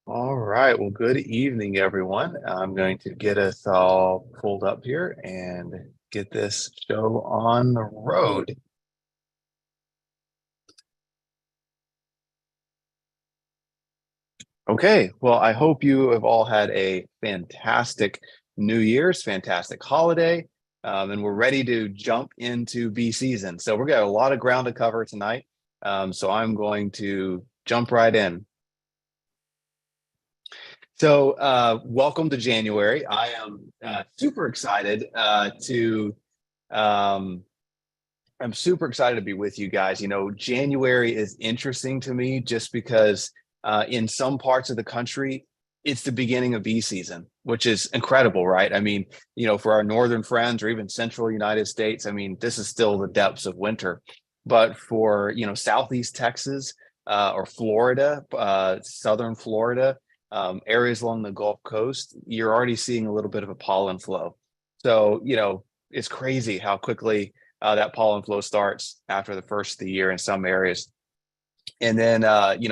All right. Well, good evening, everyone. I'm going to get us all pulled up here and get this show on the road. Okay. Well, I hope you have all had a fantastic New Year's, fantastic holiday, and we're ready to jump into bee season. So we've got a lot of ground to cover tonight. So I'm going to jump right in. So, welcome to January. I am super excited to. Um, I'm super excited to be with you guys. You know, January is interesting to me just because in some parts of the country, it's the beginning of bee season, which is incredible, right? I mean, for our northern friends or even central United States, I mean, this is still the depths of winter. But for, Southeast Texas or Florida, southern Florida, areas along the Gulf Coast, you're already seeing a little bit of a pollen flow. So, it's crazy how quickly that pollen flow starts after the first of the year in some areas. And then,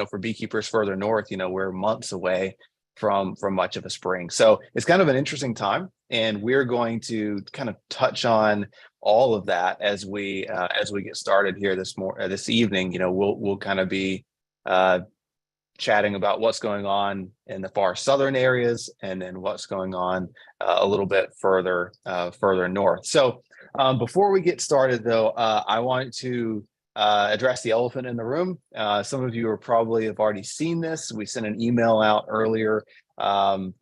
for beekeepers further north, we're months away from much of a spring. So it's kind of an interesting time, and we're going to kind of touch on all of that as we get started here this evening. We'll kind of be uh, chatting about what's going on in the far southern areas, and then what's going on a little bit further north. So before we get started, though, I want to address the elephant in the room. Some of you probably have already seen this. We sent an email out earlier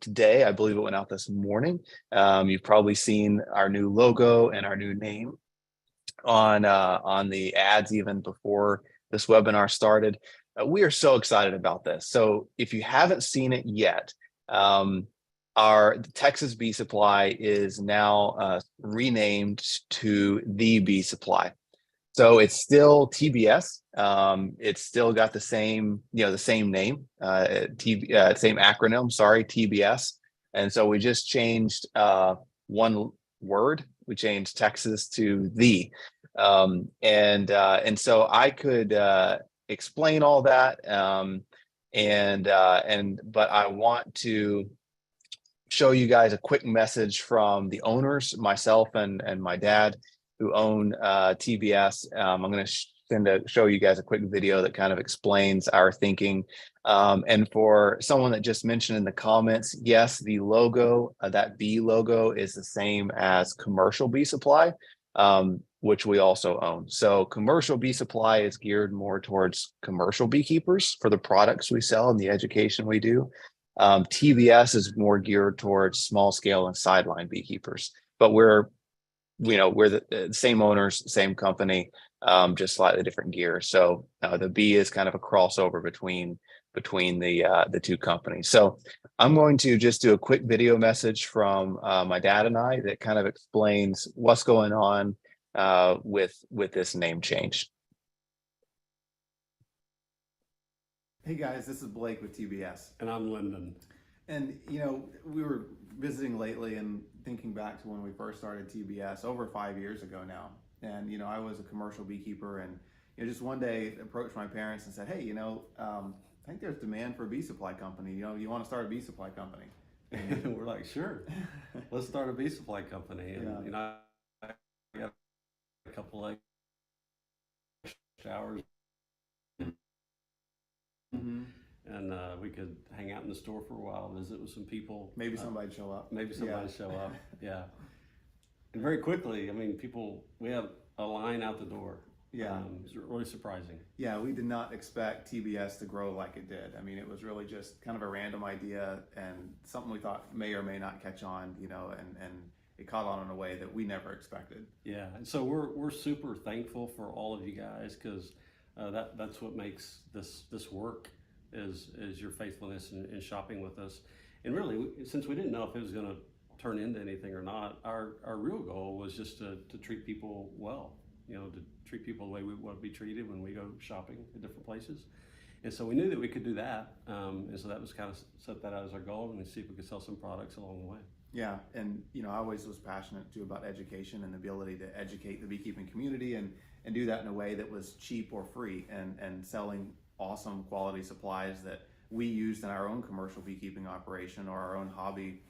today. I believe it went out this morning. You've probably seen our new logo and our new name on the ads even before this webinar started. We are so excited about this. So if you haven't seen it yet, our Texas Bee Supply is now renamed to the Bee Supply. So it's still TBS. It's still got the same name, same acronym. Sorry, TBS. And so we just changed one word. We changed Texas to the, and so I could explain all that, but I want to show you guys a quick message from the owners, myself and my dad, who own TBS. I'm going to show you guys a quick video that kind of explains our thinking. And for someone that just mentioned in the comments, yes, the logo, that bee logo, is the same as Commercial Bee Supply, which we also own. So Commercial Bee Supply is geared more towards commercial beekeepers for the products we sell and the education we do. TBS is more geared towards small scale and sideline beekeepers, but we're the same owners, same company, just slightly different gear. So the bee is kind of a crossover between the two companies. So I'm going to just do a quick video message from my dad and I that kind of explains what's going on with this name change. Hey guys, this is Blake with TBS. And I'm Lyndon. And we were visiting lately and thinking back to when we first started TBS over 5 years ago now. And I was a commercial beekeeper, and just one day approached my parents and said, "Hey, I think there's demand for a bee supply company. You want to start a bee supply company?" And we're like, sure, let's start a bee supply company. And I got a couple of showers. Mm-hmm. And we could hang out in the store for a while, visit with some people. Maybe somebody'd show up. Show up. Yeah. And very quickly, I mean, we have a line out the door. Yeah. It's really surprising. Yeah, we did not expect TBS to grow like it did. I mean, it was really just kind of a random idea and something we thought may or may not catch on, and it caught on in a way that we never expected. Yeah. And so we're super thankful for all of you guys, because that's what makes this work is your faithfulness in shopping with us. And really, since we didn't know if it was going to turn into anything or not, our real goal was just to treat people well, to treat people the way we want to be treated when we go shopping at different places. And so we knew that we could do that. And so that was kind of set that out as our goal, and see if we could sell some products along the way. Yeah, and I always was passionate too about education and the ability to educate the beekeeping community and do that in a way that was cheap or free, and selling awesome quality supplies that we used in our own commercial beekeeping operation or our own hobby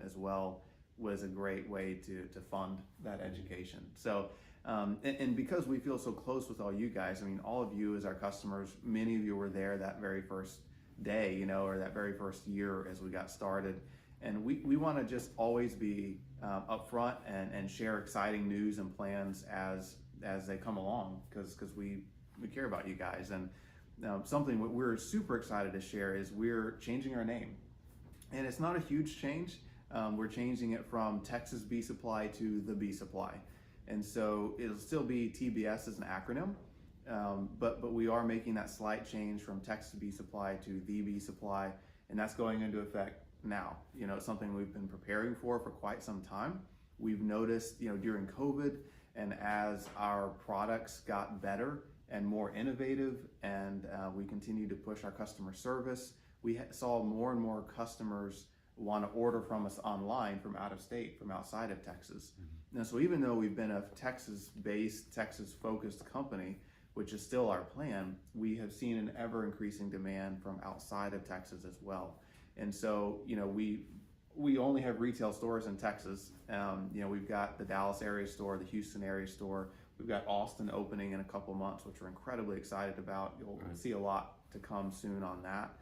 as well was a great way to fund that education. So, and because we feel so close with all you guys, I mean, all of you as our customers, many of you were there that very first day, you know, or that very first year as we got started. And we want to just always be upfront and share exciting news and plans as they come along, because we care about you guys. And something that we're super excited to share is we're changing our name. And it's not a huge change. We're changing it from Texas Bee Supply to the Bee Supply. And so it'll still be TBS as an acronym, but we are making that slight change from Texas Bee Supply to the Bee Supply, and that's going into effect now. You know, it's something we've been preparing for quite some time. We've noticed, you know, during COVID and as our products got better and more innovative, and we continue to push our customer service, we saw more and more customers want to order from us online from out of state, from outside of Texas. And so even though we've been a Texas-based, Texas-focused company, which is still our plan, we have seen an ever-increasing demand from outside of Texas as well. And so, you know, we only have retail stores in Texas. You know, we've got the Dallas area store, the Houston area store. We've got Austin opening in a couple months, which we're incredibly excited about. You'll see a lot to come soon on that.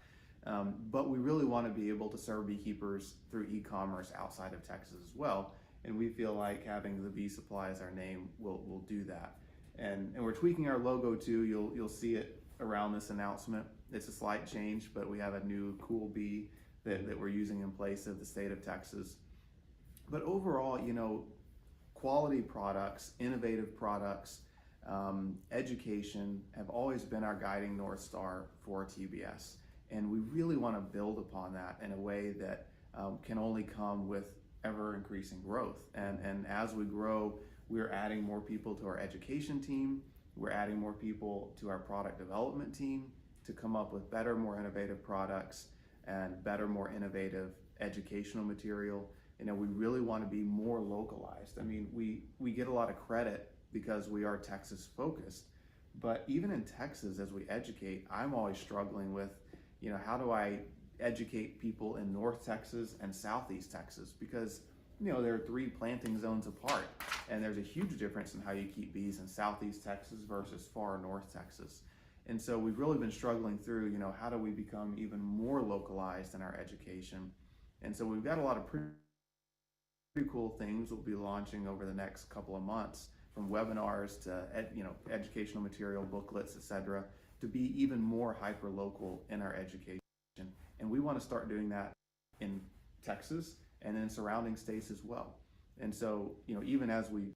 But we really want to be able to serve beekeepers through e-commerce outside of Texas as well. And we feel like having the Bee Supply as our name will do that. And we're tweaking our logo too. You'll see it around this announcement. It's a slight change, but we have a new cool bee that we're using in place of the state of Texas. But overall, you know, quality products, innovative products, education have always been our guiding North Star for TBS. And we really want to build upon that in a way that can only come with ever increasing growth. And as we grow, we're adding more people to our education team. We're adding more people to our product development team to come up with better, more innovative products and better, more innovative educational material. You know, we really want to be more localized. I mean, we get a lot of credit because we are Texas focused, but even in Texas, as we educate, I'm always struggling with, you know, how do I educate people in North Texas and Southeast Texas? Because, you know, there are 3 planting zones apart, and there's a huge difference in how you keep bees in Southeast Texas versus far North Texas. And so we've really been struggling through, you know, how do we become even more localized in our education? And so we've got a lot of pretty cool things we'll be launching over the next couple of months, from webinars to educational material, booklets, etc., to be even more hyper local in our education. And we want to start doing that in Texas and in surrounding states as well. And so, you know, even as we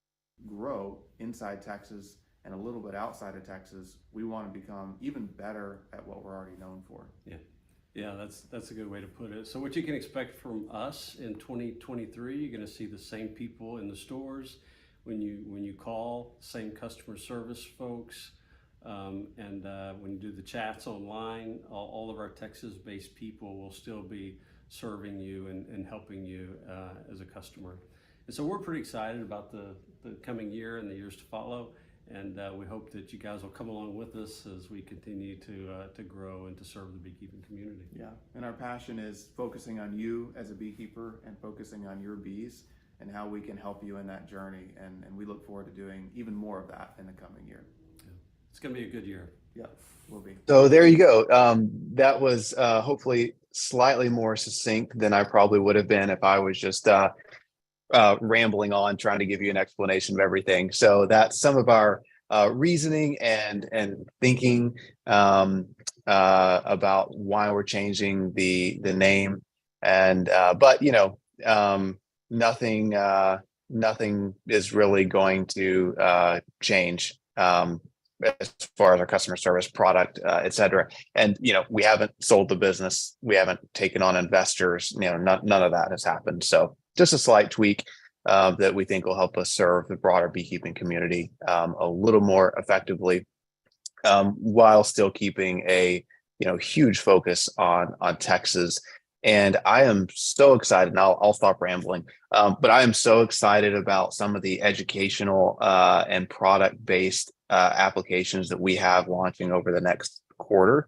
grow inside Texas and a little bit outside of Texas, we want to become even better at what we're already known for. Yeah, that's a good way to put it. So what you can expect from us in 2023, you're going to see the same people in the stores when you call, same customer service folks, and when you do the chats online, all of our Texas-based people will still be serving you and helping you as a customer. And so we're pretty excited about the coming year and the years to follow. And we hope that you guys will come along with us as we continue to grow and to serve the beekeeping community. Yeah, and our passion is focusing on you as a beekeeper and focusing on your bees and how we can help you in that journey. And we look forward to doing even more of that in the coming year. Yeah. It's going to be a good year. Yeah, will be. So there you go. That was hopefully slightly more succinct than I probably would have been if I was just rambling on trying to give you an explanation of everything. So that's some of our reasoning and thinking about why we're changing the name. And but you know, nothing is really going to change as far as our customer service, product, et cetera. And you know, we haven't sold the business, we haven't taken on investors, you know, none of that has happened. So just a slight tweak that we think will help us serve the broader beekeeping community a little more effectively, while still keeping a huge focus on Texas. And I am so excited, and I'll stop rambling, but I am so excited about some of the educational and product-based applications that we have launching over the next quarter.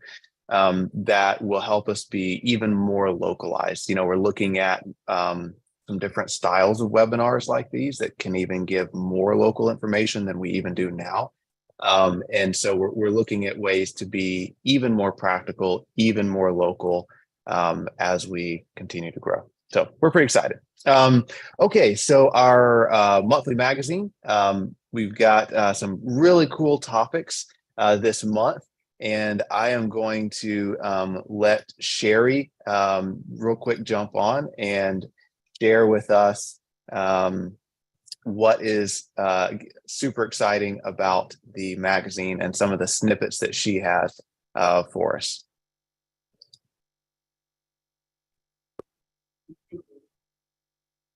that will help us be even more localized. We're looking at some different styles of webinars like these that can even give more local information than we even do now. And so we're looking at ways to be even more practical, even more local as we continue to grow. So we're pretty excited. Okay, so our monthly magazine, we've got some really cool topics this month. And I am going to let Sherry real quick jump on and share with us what is super exciting about the magazine and some of the snippets that she has for us.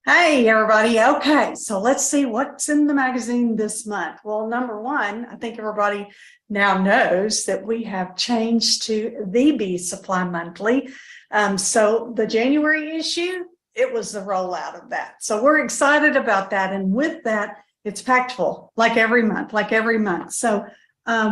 Hey, everybody. Okay, so let's see what's in the magazine this month. Well, number one, I think everybody now knows that we have changed to the Bee Supply Monthly. So the January issue, it was the rollout of that. So we're excited about that. And with that, it's packed full, like every month. So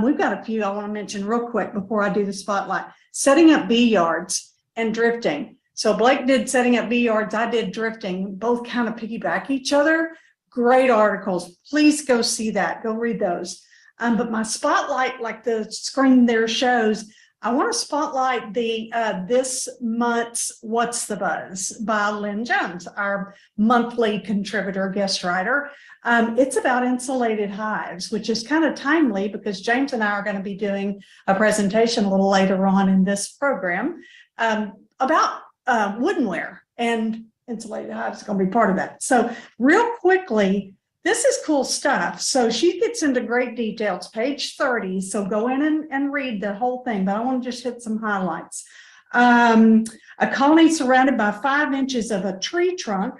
we've got a few I want to mention real quick before I do the spotlight. Setting up bee yards and drifting. So Blake did setting up bee yards, I did drifting, both kind of piggyback each other. Great articles. Please go see that. Go read those. But my spotlight, like the screen there shows, I want to spotlight the this month's What's the Buzz by Lynn Jones, our monthly contributor, guest writer. It's about insulated hives, which is kind of timely because James and I are going to be doing a presentation a little later on in this program about woodenware, and insulated hives is going to be part of that. So real quickly, this is cool stuff. So she gets into great details, page 30. So go in and read the whole thing, but I want to just hit some highlights. A colony surrounded by 5 inches of a tree trunk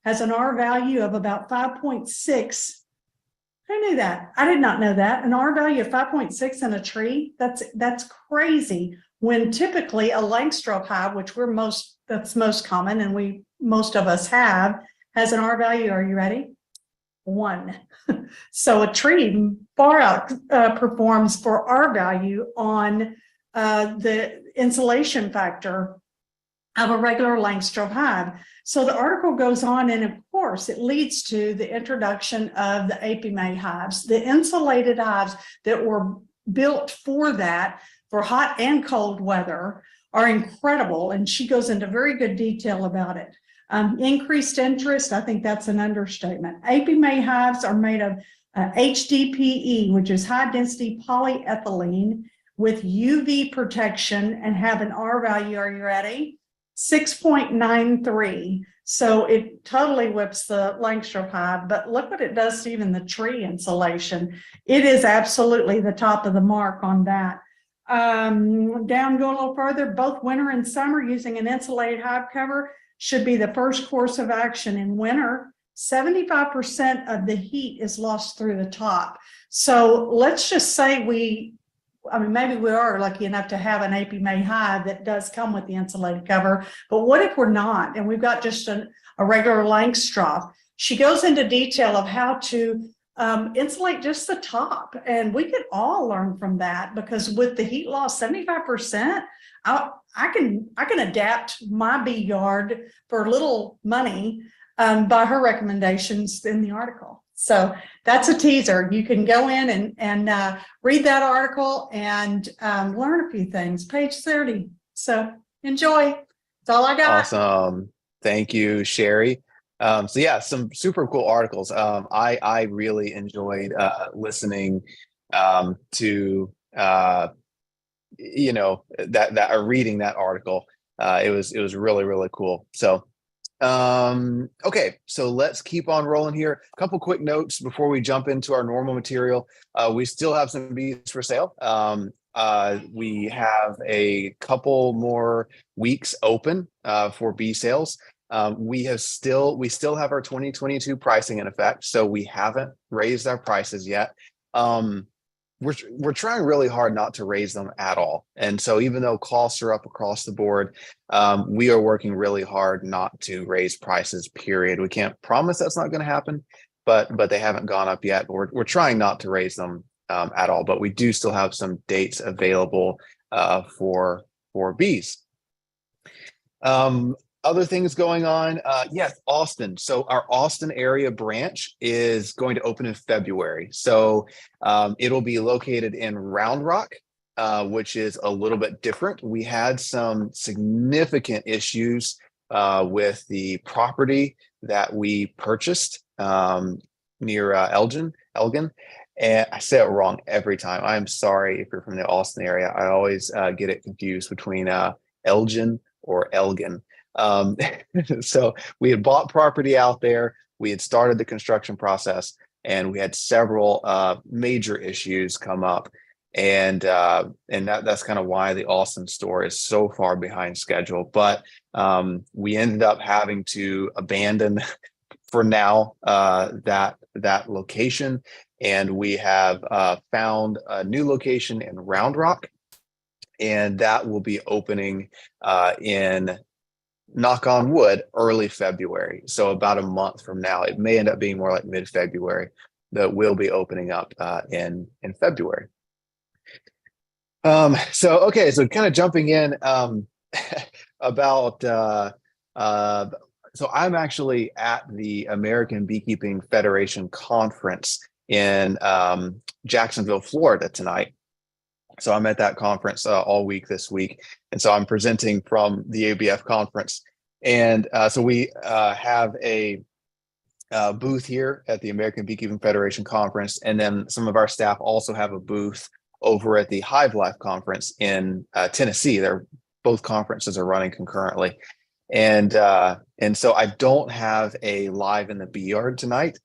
has an R value of about 5.6. Who knew that? I did not know that. An R value of 5.6 in a tree. That's crazy. When typically a Langstroth hive, which that's most common, and most of us have, has an R value. Are you ready? 1. So a tree far out performs for R value on the insulation factor of a regular Langstroth hive. So the article goes on, and of course it leads to the introduction of the Apimaye hives, the insulated hives that were built for that, for hot and cold weather, are incredible. And she goes into very good detail about it. Increased interest, I think that's an understatement. Apimaye hives are made of HDPE, which is high density polyethylene with UV protection, and have an R value, are you ready? 6.93. So it totally whips the Langstroth hive, but look what it does to even the tree insulation. It is absolutely the top of the mark on that. Down, go a little further, both winter and summer using an insulated hive cover should be the first course of action. In winter, 75% of the heat is lost through the top. So let's just say maybe we are lucky enough to have an Apimaye hive that does come with the insulated cover, but what if we're not, and we've got just a regular Langstroth? She goes into detail of how to insulate just the top, and we could all learn from that, because with the heat loss 75%, I can adapt my bee yard for little money by her recommendations in the article. So that's a teaser. You can go in and read that article and learn a few things. Page 30. So enjoy. That's all I got. Awesome. Thank you, Sherry. So yeah, some super cool articles. I really enjoyed listening to reading that article. It was really, really cool. So okay, so let's keep on rolling here. A couple quick notes before we jump into our normal material. We still have some bees for sale. We have a couple more weeks open for bee sales. We still have our 2022 pricing in effect, so we haven't raised our prices yet. We're trying really hard not to raise them at all. And so even though costs are up across the board, we are working really hard not to raise prices, period. We can't promise that's not going to happen, but they haven't gone up yet. We're trying not to raise them at all, but we do still have some dates available for bees. Other things going on, yes, Austin. So our Austin area branch is going to open in February. So it'll be located in Round Rock, which is a little bit different. We had some significant issues with the property that we purchased near Elgin. And I say it wrong every time. I'm sorry if you're from the Austin area. I always get it confused between Elgin or Elgin. So we had bought property out there. We had started the construction process, and we had several major issues come up. And that's kind of why the Austin store is so far behind schedule. But we ended up having to abandon for now that location, and we have found a new location in Round Rock, and that will be opening in, knock on wood, early February. So about a month from now. It may end up being more like mid-February that will be opening up in February. So kind of jumping in about so I'm actually at the American Beekeeping Federation conference in Jacksonville, Florida tonight. So I'm at that conference all week this week. And so I'm presenting from the ABF conference. And so we have a booth here at the American Beekeeping Federation conference. And then some of our staff also have a booth over at the Hive Life conference in Tennessee. Both conferences are running concurrently. And so I don't have a live in the bee yard tonight.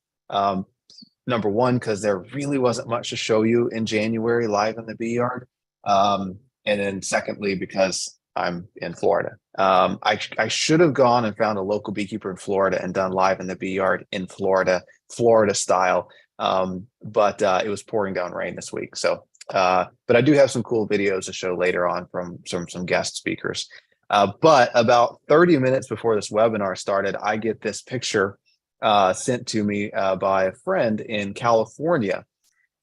Number one, because there really wasn't much to show you in January live in the bee yard. And then secondly, because I'm in Florida. I should have gone and found a local beekeeper in Florida and done live in the bee yard in Florida style. But it was pouring down rain this week. So, but I do have some cool videos to show later on from some guest speakers. But about 30 minutes before this webinar started, I get this picture sent to me by a friend in California.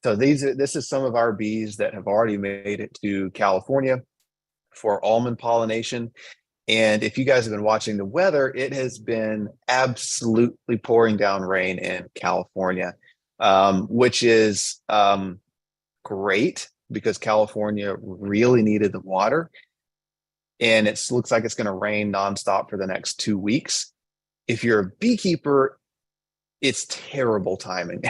So this is some of our bees that have already made it to California for almond pollination. And if you guys have been watching the weather, it has been absolutely pouring down rain in California, which is great because California really needed the water. And it looks like it's going to rain nonstop for the next 2 weeks. If you're a beekeeper, it's terrible timing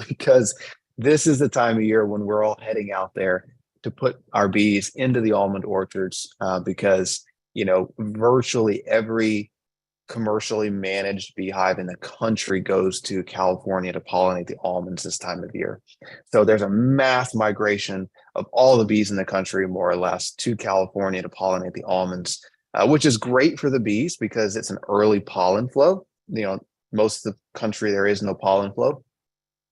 because this is the time of year when we're all heading out there to put our bees into the almond orchards because, virtually every commercially managed beehive in the country goes to California to pollinate the almonds this time of year. So there's a mass migration of all the bees in the country, more or less, to California to pollinate the almonds, which is great for the bees because it's an early pollen flow. Most of the country, there is no pollen flow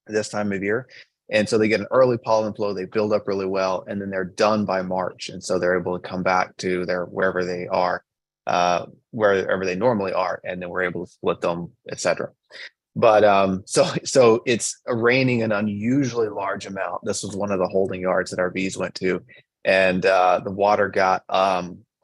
this time of year. And so they get an early pollen flow, they build up really well, and then they're done by March. And so they're able to come back to wherever they are, wherever they normally are, and then we're able to split them, etc. But so it's raining an unusually large amount. This was one of the holding yards that our bees went to, and the water got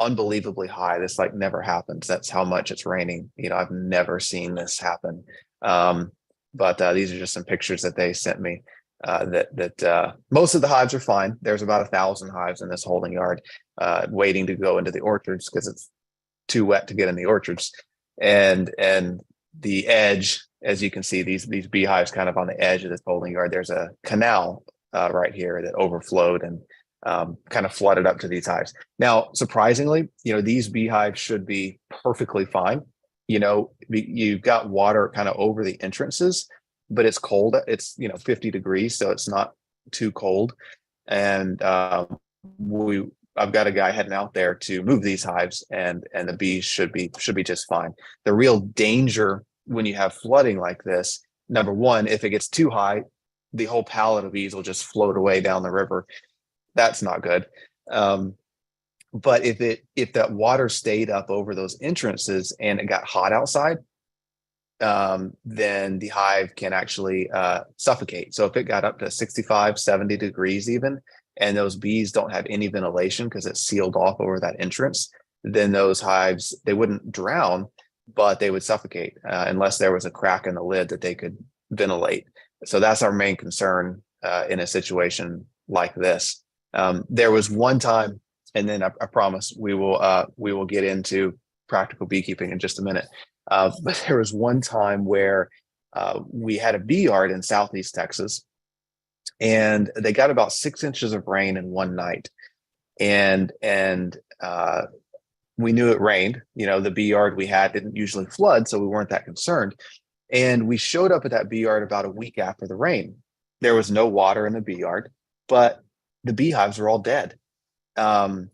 unbelievably high. This never happens. That's how much it's raining. I've never seen this happen. But these are just some pictures that they sent me. That most of the hives are fine. There's about 1,000 hives in this holding yard, waiting to go into the orchards because it's too wet to get in the orchards. And the edge, as you can see, these beehives kind of on the edge of this holding yard. There's a canal right here that overflowed and kind of flooded up to these hives. Now, surprisingly, these beehives should be perfectly fine. You've got water kind of over the entrances, but it's cold. It's 50 degrees, so it's not too cold. And I've got a guy heading out there to move these hives, and the bees should be just fine. The real danger when you have flooding like this, number one, if it gets too high, the whole pallet of bees will just float away down the river. That's not good. But if that water stayed up over those entrances and it got hot outside, then the hive can actually suffocate. So if it got up to 65, 70 degrees even, and those bees don't have any ventilation because it's sealed off over that entrance, then those hives, they wouldn't drown, but they would suffocate unless there was a crack in the lid that they could ventilate. So that's our main concern in a situation like this. There was one time, and then I promise we will get into practical beekeeping in just a minute. But there was one time where we had a bee yard in Southeast Texas, and they got about 6 inches of rain in one night. And we knew it rained. The bee yard we had didn't usually flood, so we weren't that concerned. And we showed up at that bee yard about a week after the rain. There was no water in the bee yard, but the beehives were all dead. And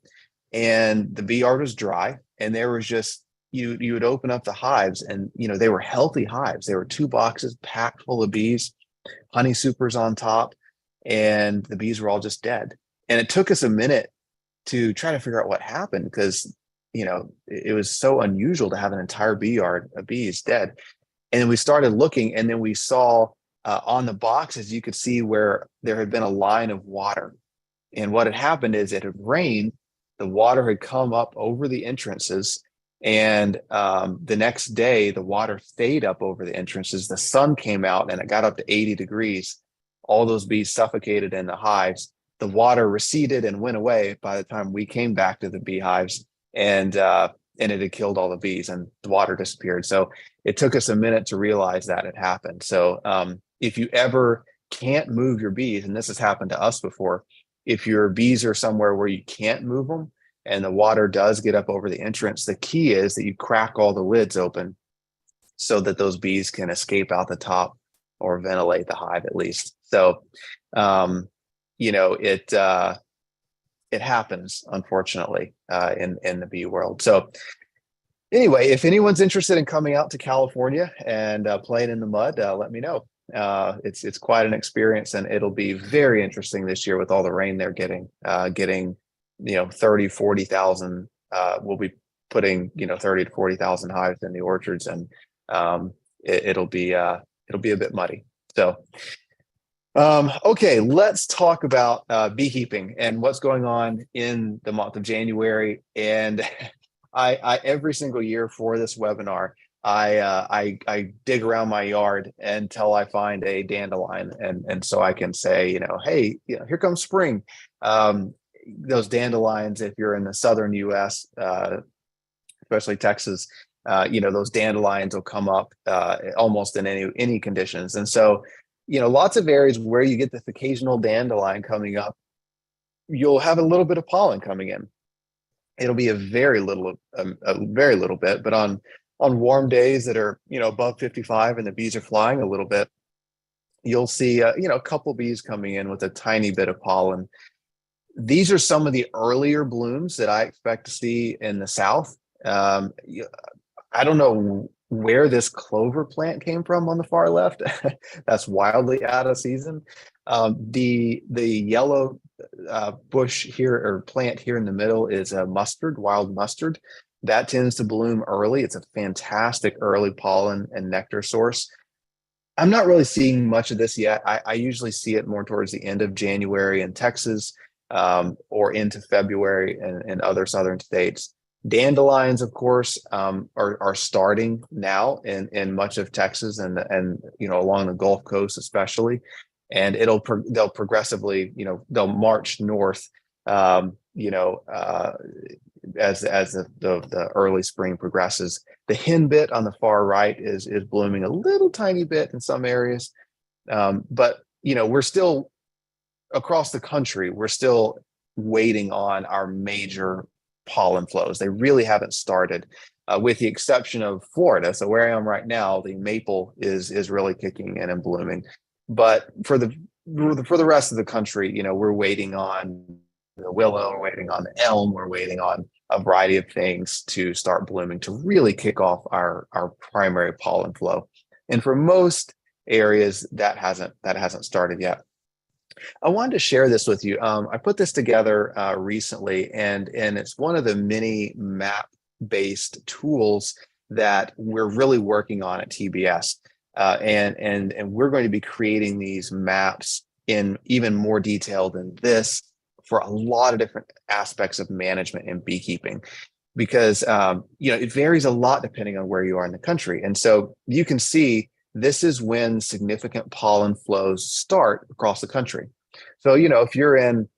the bee yard was dry, and there was just, you would open up the hives, and they were healthy hives. There were 2 boxes packed full of bees, honey supers on top, and the bees were all just dead. And it took us a minute to try to figure out what happened, because it was so unusual to have an entire bee yard of bees dead. And then we started looking, and then we saw on the boxes, you could see where there had been a line of water. And what had happened is it had rained, the water had come up over the entrances, and the next day the water stayed up over the entrances. The sun came out and it got up to 80 degrees. All those bees suffocated in the hives. The water receded and went away by the time we came back to the beehives, and it had killed all the bees, and the water disappeared. So it took us a minute to realize that had happened. So if you ever can't move your bees, and this has happened to us before, if your bees are somewhere where you can't move them and the water does get up over the entrance, the key is that you crack all the lids open so that those bees can escape out the top or ventilate the hive at least. So, it happens, unfortunately, in the bee world. So anyway, if anyone's interested in coming out to California and playing in the mud, let me know. It's quite an experience, and it'll be very interesting this year with all the rain they're getting 30, 40,000. We'll be putting 30 to 40,000 hives in the orchards, and it'll be a bit muddy. So okay, let's talk about beekeeping and what's going on in the month of January. And I every single year for this webinar, I dig around my yard until I find a dandelion, and so I can say, hey, here comes spring. Those dandelions, if you're in the southern U.S., especially Texas, those dandelions will come up almost in any conditions. And so, lots of areas where you get this occasional dandelion coming up, you'll have a little bit of pollen coming in. It'll be a very little bit, but on warm days that are above 55 and the bees are flying a little bit, you'll see a couple bees coming in with a tiny bit of pollen. These are some of the earlier blooms that I expect to see in the South. I don't know where this clover plant came from on the far left. That's wildly out of season. The yellow bush here, or plant here in the middle, is a mustard, wild mustard. That tends to bloom early. It's a fantastic early pollen and nectar source. I'm not really seeing much of this yet. I usually see it more towards the end of January in Texas, or into February in other southern states. Dandelions, of course, are starting now in much of Texas and along the Gulf Coast especially, and they'll progressively they'll march north as the early spring progresses. The henbit on the far right is blooming a little tiny bit in some areas, but we're still across the country. We're still waiting on our major pollen flows. They really haven't started, with the exception of Florida. So where I am right now, the maple is really kicking in and blooming. But for the rest of the country, we're waiting on the willow, we're waiting on the elm, we're waiting on a variety of things to start blooming to really kick off our primary pollen flow. And for most areas, that hasn't started yet. I wanted to share this with you. I put this together recently, and it's one of the many map-based tools that we're really working on at TBS. And we're going to be creating these maps in even more detail than this for a lot of different aspects of management and beekeeping, because it varies a lot depending on where you are in the country. And so you can see this is when significant pollen flows start across the country. So, if you're in,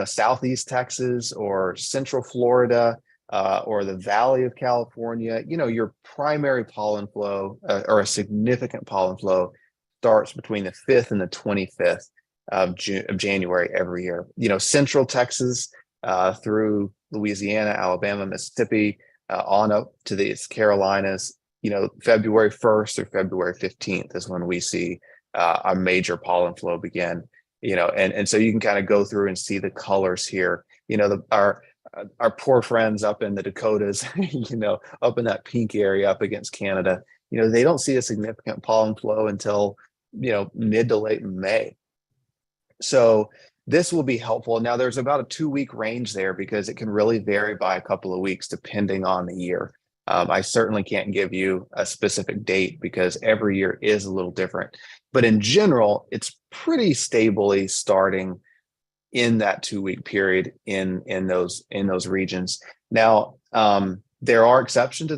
Southeast Texas or Central Florida, or the Valley of California, your primary pollen flow or a significant pollen flow starts between the 5th and the 25th of January every year. Central Texas through Louisiana, Alabama, Mississippi, on up to the Carolinas, February 1st or February 15th is when we see a major pollen flow begin. And so you can kind of go through and see the colors here. Our poor friends up in the Dakotas, up in that pink area up against Canada, they don't see a significant pollen flow until, mid to late May. So this will be helpful. Now there's about a 2-week range there because it can really vary by a couple of weeks depending on the year. I certainly can't give you a specific date because every year is a little different, but in general, it's pretty stably starting in that 2-week period in those regions. Now, there are exceptions to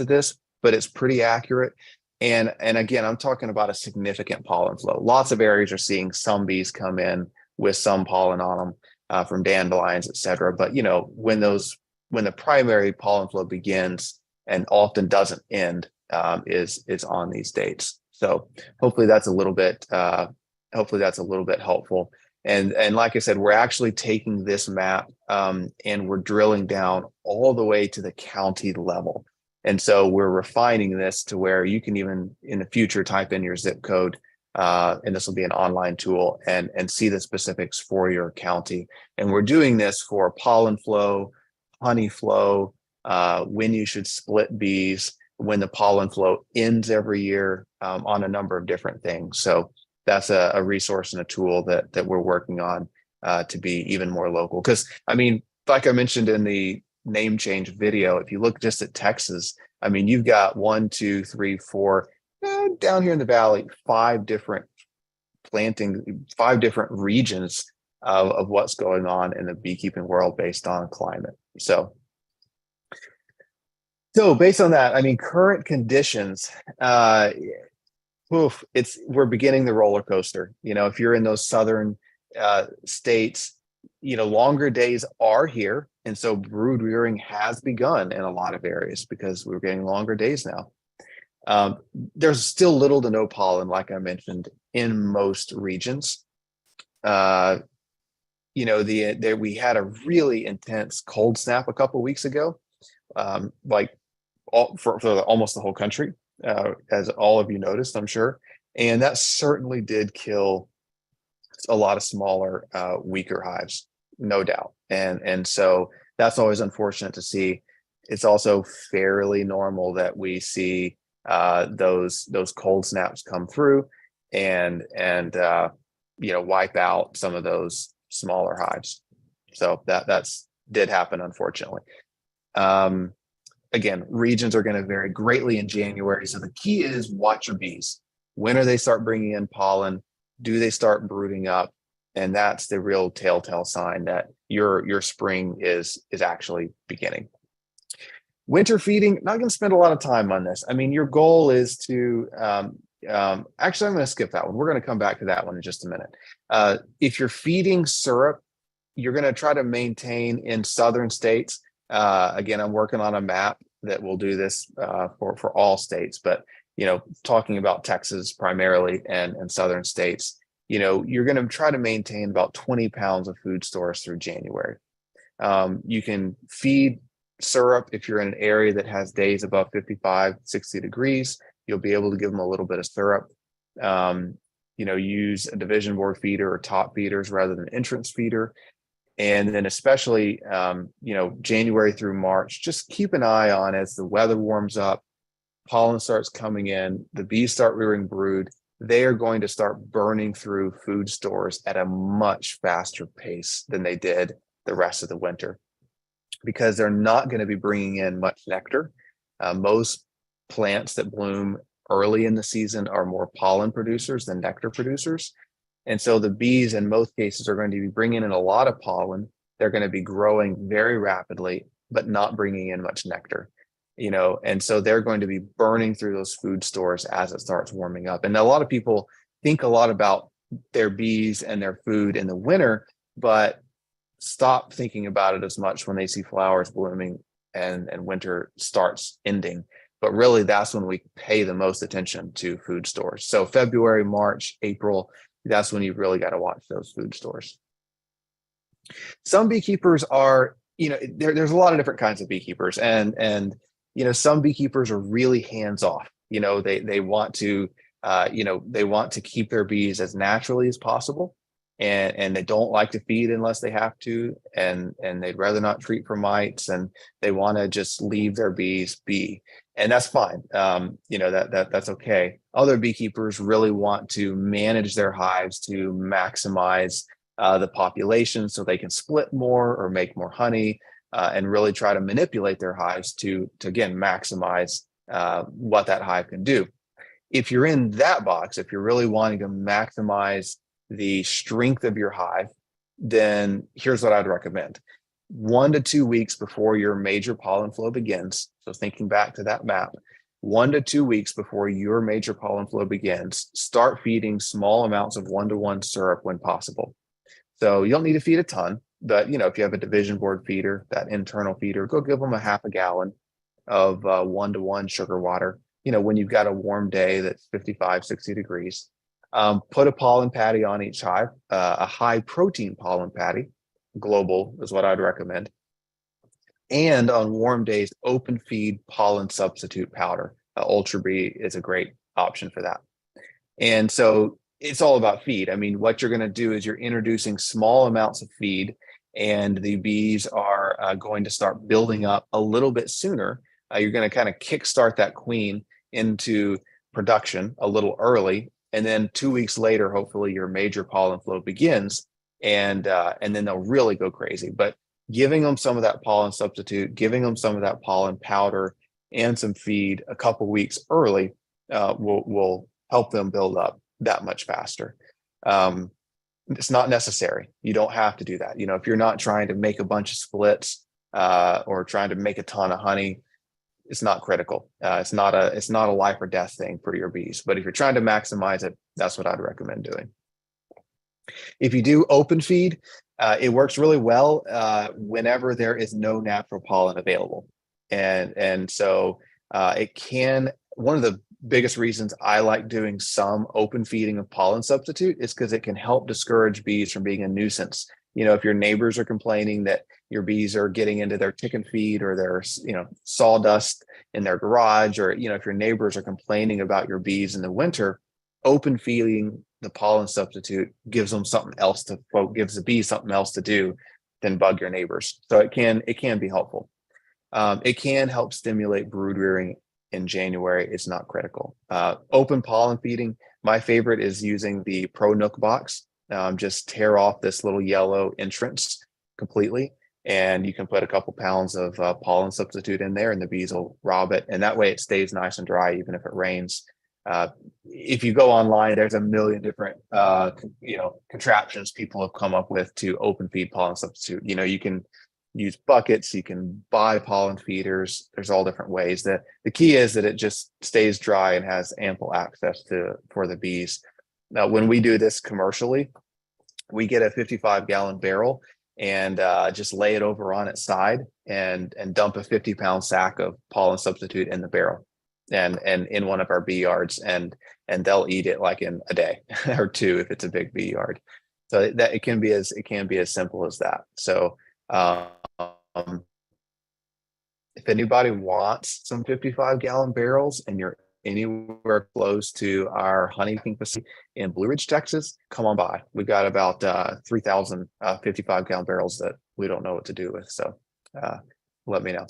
this, but it's pretty accurate. And again, I'm talking about a significant pollen flow. Lots of areas are seeing some bees come in with some pollen on them from dandelions, et cetera. But when the primary pollen flow begins and often doesn't end, is on these dates. So hopefully that's a little bit helpful. And like I said, we're actually taking this map and we're drilling down all the way to the county level. And so we're refining this to where you can even in the future type in your zip code, and this will be an online tool, and see the specifics for your county. And we're doing this for pollen flow, honey flow, when you should split bees, when the pollen flow ends every year, on a number of different things. So that's a resource and a tool that we're working on to be even more local. Because like I mentioned in the name change video, if you look just at Texas, you've got 1, 2, 3, 4 down here in the valley, 5 different regions of what's going on in the beekeeping world based on climate. So based on that, current conditions, we're beginning the roller coaster. If you're in those southern states, longer days are here. And so brood rearing has begun in a lot of areas because we're getting longer days now. There's still little to no pollen, like I mentioned, in most regions. We had a really intense cold snap a couple of weeks ago, for almost the whole country, as all of you noticed, I'm sure. And that certainly did kill a lot of smaller, weaker hives, no doubt. And so that's always unfortunate to see. It's also fairly normal that we see those cold snaps come through and wipe out some of those smaller hives. So that's did happen, unfortunately. Again, regions are going to vary greatly in January. So the key is watch your bees. When are they start bringing in pollen? Do they start brooding up? And that's the real telltale sign that your spring is actually beginning. Winter feeding, not going to spend a lot of time on this. Your goal is to, actually, I'm going to skip that one. We're going to come back to that one in just a minute. If you're feeding syrup, you're going to try to maintain in southern states. Again, I'm working on a map that will do this for all states, but talking about Texas primarily and southern states, you're going to try to maintain about 20 pounds of food stores through January. You can feed syrup if you're in an area that has days above 55, 60 degrees. You'll be able to give them a little bit of syrup. Use a division board feeder or top feeders rather than entrance feeder. And then especially, January through March, just keep an eye on as the weather warms up, pollen starts coming in, the bees start rearing brood. They are going to start burning through food stores at a much faster pace than they did the rest of the winter because they're not going to be bringing in much nectar. Most plants that bloom early in the season are more pollen producers than nectar producers. And so the bees in most cases are going to be bringing in a lot of pollen. They're going to be growing very rapidly, but not bringing in much nectar, and so they're going to be burning through those food stores as it starts warming up. And a lot of people think a lot about their bees and their food in the winter, but stop thinking about it as much when they see flowers blooming and winter starts ending. But really, that's when we pay the most attention to food stores. So February, March, April, that's when you've really got to watch those food stores. Some beekeepers are, there's a lot of different kinds of beekeepers, and some beekeepers are really hands off. They want to, they want to keep their bees as naturally as possible, and they don't like to feed unless they have to, and they'd rather not treat for mites, and they want to just leave their bees be, and that's fine. That's okay. Other beekeepers really want to manage their hives to maximize the population so they can split more or make more honey, and really try to manipulate their hives to again maximize what that hive can do. If you're in that box, if you're really wanting to maximize the strength of your hive, then here's what I'd recommend. 1 to 2 weeks before your major pollen flow begins, so thinking back to that map, 1 to 2 weeks before your major pollen flow begins, start feeding small amounts of 1-to-1 syrup when possible. So you don't need to feed a ton, but if you have a division board feeder, that internal feeder, go give them a half a gallon of 1-to-1 sugar water. When you've got a warm day that's 55, 60 degrees, put a pollen patty on each hive, a high protein pollen patty, global is what I'd recommend. And on warm days, open feed pollen substitute powder. Ultra Bee is a great option for that. And so it's all about feed. I mean, what you're going to do is you're introducing small amounts of feed, and the bees are going to start building up a little bit sooner. You're going to kind of kickstart that queen into production a little early, and then 2 weeks later, hopefully your major pollen flow begins, and then they'll really go crazy. But giving them some of that pollen substitute, giving them some of that pollen powder and some feed a couple weeks early will help them build up that much faster. It's not necessary. You don't have to do that. If you're not trying to make a bunch of splits or trying to make a ton of honey, it's not critical. It's not a life or death thing for your bees. But if you're trying to maximize it, that's what I'd recommend doing. If you do open feed, it works really well whenever there is no natural pollen available. And so it can, one of the biggest reasons I like doing some open feeding of pollen substitute is because it can help discourage bees from being a nuisance. If your neighbors are complaining that your bees are getting into their chicken feed or their, sawdust in their garage, or, if your neighbors are complaining about your bees in the winter, open feeding the pollen substitute gives the bees something else to do than bug your neighbors. So it can be helpful. It can help stimulate brood rearing in January. It's not critical. Open pollen feeding, my favorite is using the Pro Nook box. Just tear off this little yellow entrance completely, and you can put a couple pounds of pollen substitute in there, and the bees will rob it, and that way it stays nice and dry even if it rains. If you go online, there's a million different contraptions people have come up with to open feed pollen substitute. You can use buckets, you can buy pollen feeders. There's all different ways. The key is that it just stays dry and has ample access for the bees. Now, when we do this commercially, we get a 55-gallon barrel and just lay it over on its side and dump a 50-pound sack of pollen substitute in the barrel and in one of our bee yards, and they'll eat it like in a day or two if it's a big bee yard. So that it can be as simple as that. So if anybody wants some 55-gallon barrels and you're anywhere close to our honeycomb facility in Blue Ridge, Texas, come on by. We've got about 3,000 55-gallon barrels that we don't know what to do with. So let me know.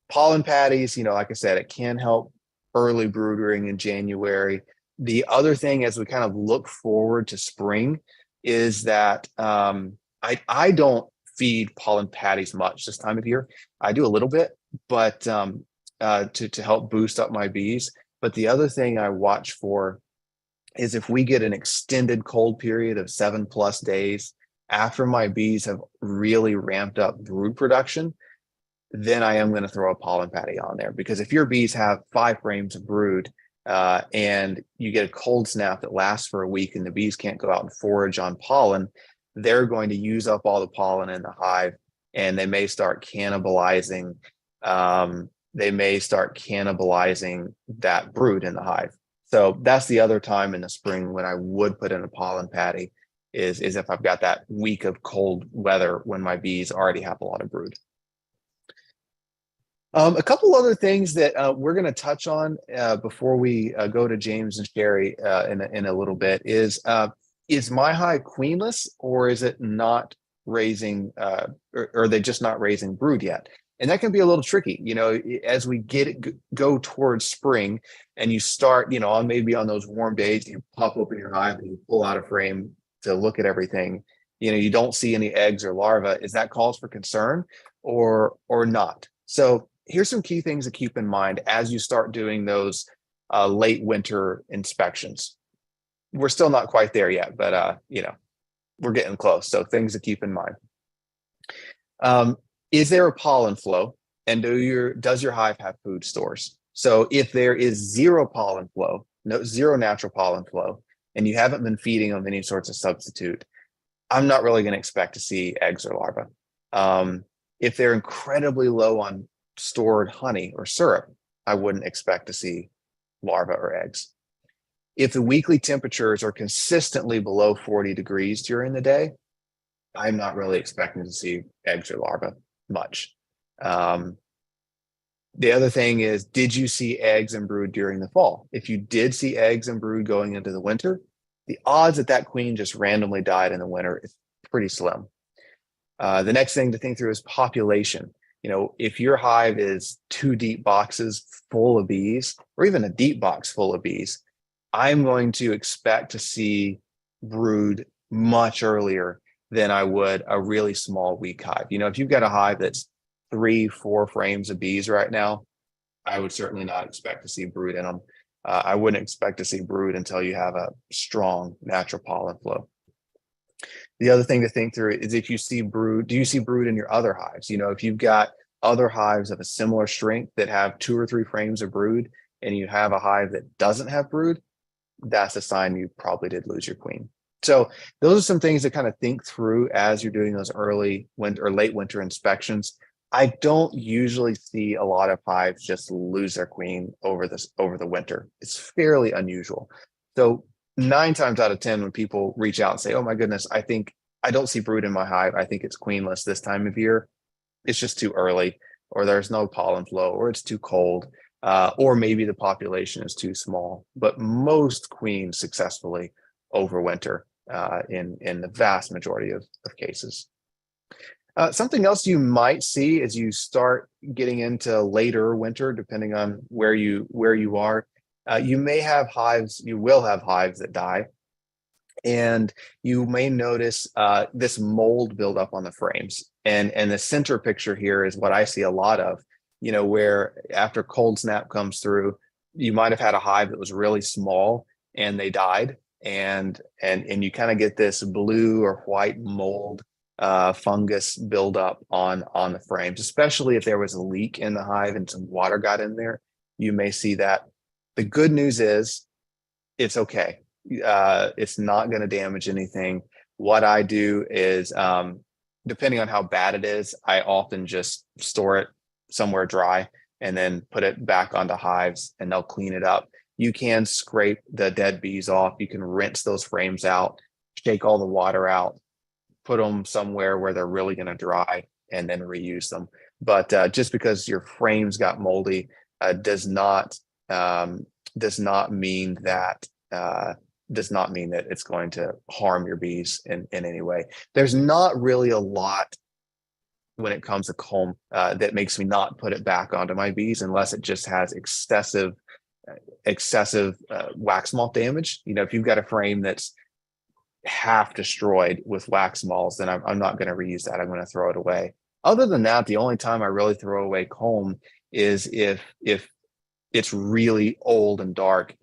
Pollen patties, like I said, it can help early brood rearing in January. The other thing, as we kind of look forward to spring, is that I don't feed pollen patties much this time of year. I do a little bit, but to help boost up my bees. But the other thing I watch for is if we get an extended cold period of 7+ days after my bees have really ramped up brood production, then I am going to throw a pollen patty on there. Because if your bees have 5 frames of brood and you get a cold snap that lasts for a week and the bees can't go out and forage on pollen, they're going to use up all the pollen in the hive, and they may start cannibalizing. That brood in the hive. So that's the other time in the spring when I would put in a pollen patty is if I've got that week of cold weather when my bees already have a lot of brood. A couple other things that we're going to touch on before we go to James and Sherry in a little bit is my hive queenless, or is it not raising, or are they just not raising brood yet? And that can be a little tricky, as we go towards spring and you start, maybe on those warm days, you pop open your hive and you pull out a frame to look at everything, you don't see any eggs or larvae. Is that cause for concern or not? So here's some key things to keep in mind as you start doing those late winter inspections. We're still not quite there yet, but we're getting close. So things to keep in mind. Is there a pollen flow, and does your hive have food stores? So if there is zero pollen flow, zero natural pollen flow, and you haven't been feeding them any sorts of substitute, I'm not really going to expect to see eggs or larvae. If they're incredibly low on stored honey or syrup, I wouldn't expect to see larvae or eggs. If the weekly temperatures are consistently below 40 degrees during the day, I'm not really expecting to see eggs or larvae much. The other thing is, did you see eggs and brood during the fall? If you did see eggs and brood going into the winter, the odds that queen just randomly died in the winter is pretty slim. The next thing to think through is population. If your hive is 2 deep boxes full of bees, or even a deep box full of bees, I'm going to expect to see brood much earlier than I would a really small, weak hive. If you've got a hive that's 3-4 frames of bees right now, I would certainly not expect to see brood in them. I wouldn't expect to see brood until you have a strong natural pollen flow. The other thing to think through is, if you see brood, do you see brood in your other hives? If you've got other hives of a similar strength that have 2 or 3 frames of brood, and you have a hive that doesn't have brood, that's a sign you probably did lose your queen. So those are some things to kind of think through as you're doing those early winter or late winter inspections. I don't usually see a lot of hives just lose their queen over the winter. It's fairly unusual. So 9 times out of 10, when people reach out and say, "Oh my goodness, I think I don't see brood in my hive, I think it's queenless this time of year," it's just too early, or there's no pollen flow, or it's too cold, or maybe the population is too small. But most queens successfully overwinter in the vast majority of cases. Something else you might see as you start getting into later winter, depending on where you are, you will have hives that die, and you may notice this mold build up on the frames. And the center picture here is what I see a lot of, where after cold snap comes through, you might have had a hive that was really small and they died, and you kind of get this blue or white mold fungus buildup on the frames, especially if there was a leak in the hive and some water got in there. You may see that. The good news is it's okay. It's not going to damage anything. What I do is, depending on how bad it is, I often just store it somewhere dry and then put it back onto hives, and they'll clean it up. You can scrape the dead bees off. You can rinse those frames out, shake all the water out, put them somewhere where they're really going to dry, and then reuse them. But just because your frames got moldy does not mean that it's going to harm your bees in any way. There's not really a lot when it comes to comb that makes me not put it back onto my bees, unless it just has excessive wax moth damage. If you've got a frame that's half destroyed with wax moths, then I'm not going to reuse that. I'm going to throw it away. Other than that, the only time I really throw away comb is if it's really old and dark,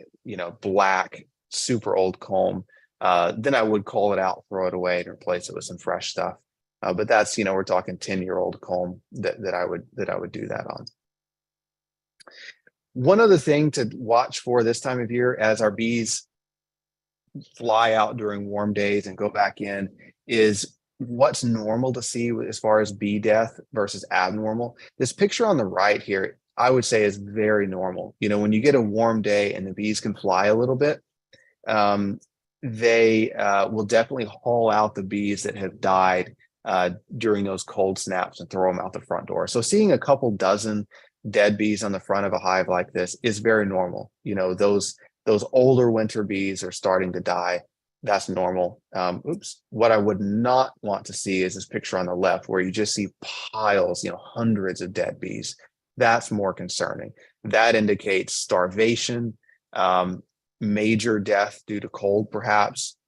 black super old comb, then I would cull it out, throw it away, and replace it with some fresh stuff. But that's, we're talking 10-year-old comb that I would do that on. One other thing to watch for this time of year as our bees fly out during warm days and go back in is what's normal to see as far as bee death versus abnormal. This picture on the right here, I would say, is very normal. When you get a warm day and the bees can fly a little bit, they will definitely haul out the bees that have died during those cold snaps and throw them out the front door. So seeing a couple dozen dead bees on the front of a hive like this is very normal. Those older winter bees are starting to die. That's normal. What I would not want to see is this picture on the left where you just see piles, hundreds of dead bees. That's more concerning. That indicates starvation, major death due to cold, perhaps.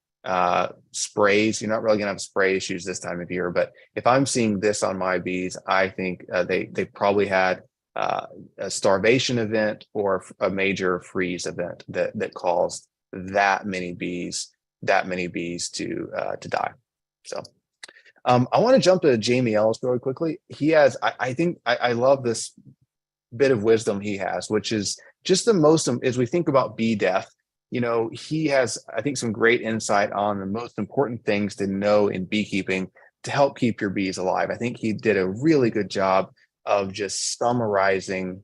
Sprays. You're not really going to have spray issues this time of year, but if I'm seeing this on my bees, I think they probably had a starvation event or a major freeze event that caused that many bees to die. So I want to jump to Jamie Ellis really quickly. He has, I think I love this bit of wisdom he has, which is just the most, as we think about bee death, he has, I think, some great insight on the most important things to know in beekeeping to help keep your bees alive. I think he did a really good job of just summarizing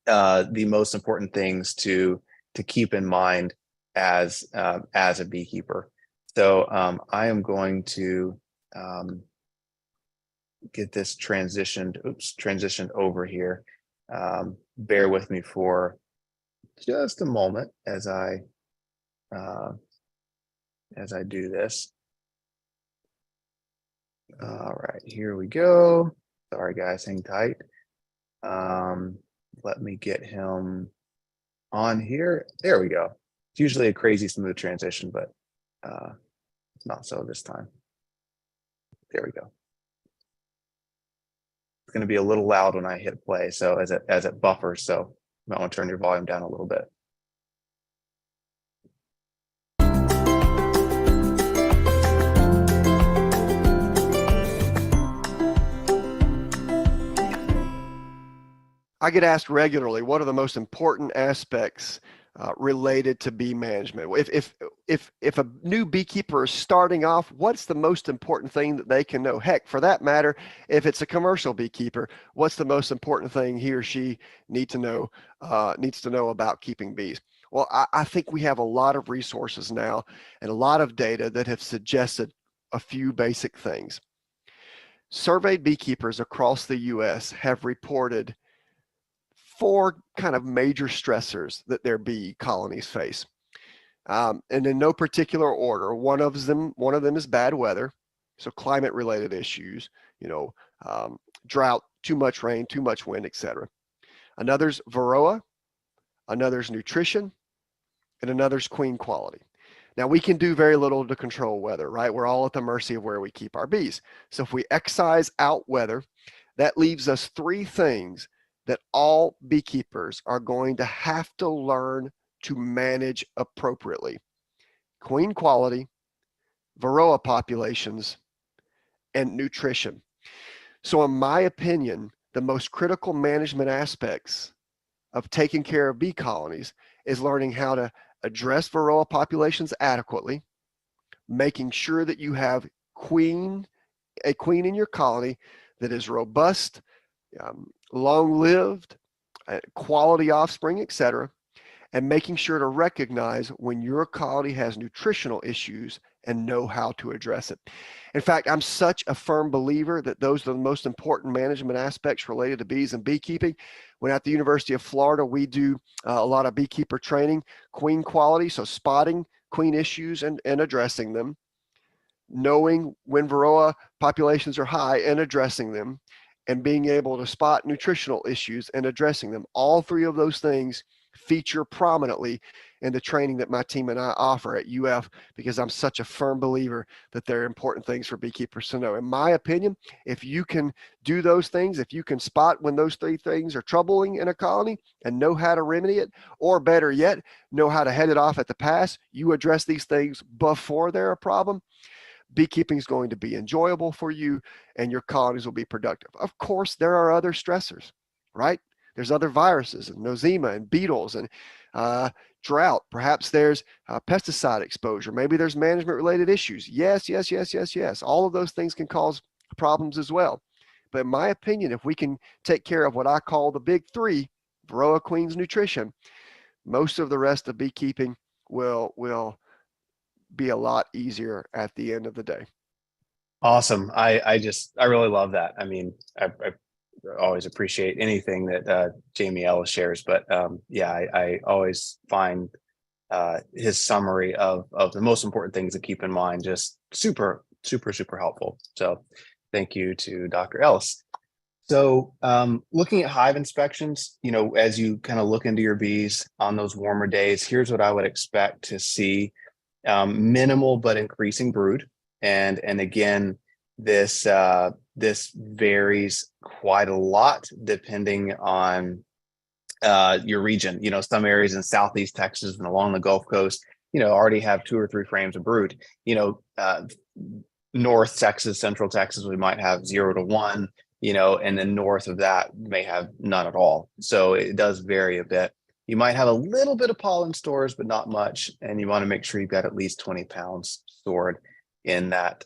the most important things to keep in mind as a beekeeper. So I am going to get this transitioned over here. Bear with me for just a moment as I do this. All right, here we go. Sorry guys, hang tight. Let me get him on here. There we go. It's usually a crazy smooth transition, but not so this time. There we go. It's going to be a little loud when I hit play, so as it buffers, so you might want to turn your volume down a little bit. I get asked regularly, what are the most important aspects related to bee management? If a new beekeeper is starting off, what's the most important thing that they can know? Heck, for that matter, if it's a commercial beekeeper, what's the most important thing he or she needs to know about keeping bees? Well, I think we have a lot of resources now and a lot of data that have suggested a few basic things. Surveyed beekeepers across the U.S. have reported 4 kind of major stressors that their bee colonies face. And in no particular order, one of them is bad weather. So climate related issues, drought, too much rain, too much wind, etc. Another's varroa, another's nutrition, and another's queen quality. Now we can do very little to control weather, right? We're all at the mercy of where we keep our bees. So if we excise out weather, that leaves us 3 things that all beekeepers are going to have to learn to manage appropriately: queen quality, varroa populations, and nutrition. So in my opinion, the most critical management aspects of taking care of bee colonies is learning how to address varroa populations adequately, making sure that you have a queen in your colony that is robust, long-lived, quality offspring, etc., and making sure to recognize when your colony has nutritional issues and know how to address it. In fact, I'm such a firm believer that those are the most important management aspects related to bees and beekeeping. When at the University of Florida, we do a lot of beekeeper training, queen quality, so spotting queen issues and addressing them, knowing when varroa populations are high and addressing them, and being able to spot nutritional issues and addressing them. All 3 of those things feature prominently in the training that my team and I offer at UF, because I'm such a firm believer that they're important things for beekeepers to know. In my opinion, if you can do those things, if you can spot when those 3 things are troubling in a colony and know how to remedy it, or better yet, know how to head it off at the pass, you address these things before they're a problem, beekeeping is going to be enjoyable for you and your colonies will be productive. Of course, there are other stressors, right? There's other viruses and nosema and beetles and drought. Perhaps there's pesticide exposure. Maybe there's management related issues. Yes. All of those things can cause problems as well. But in my opinion, if we can take care of what I call the big 3, Varroa Queen's nutrition, most of the rest of beekeeping will be a lot easier at the end of the day. Awesome. I really love that. I mean, I always appreciate anything that Jamie Ellis shares, but yeah, I always find his summary of the most important things to keep in mind just super helpful. So thank you to Dr. Ellis. So looking at hive inspections, you know, as you kind of look into your bees on those warmer days, here's what I would expect to see. Minimal but increasing brood. And again, this varies quite a lot depending on your region. You know, some areas in Southeast Texas and along the Gulf Coast, you know, already have 2 or 3 frames of brood. You know, North Texas, Central Texas, we might have 0 to 1, you know, and then north of that may have none at all. So it does vary a bit. You might have a little bit of pollen stores, but not much. And you want to make sure you've got at least 20 pounds stored in that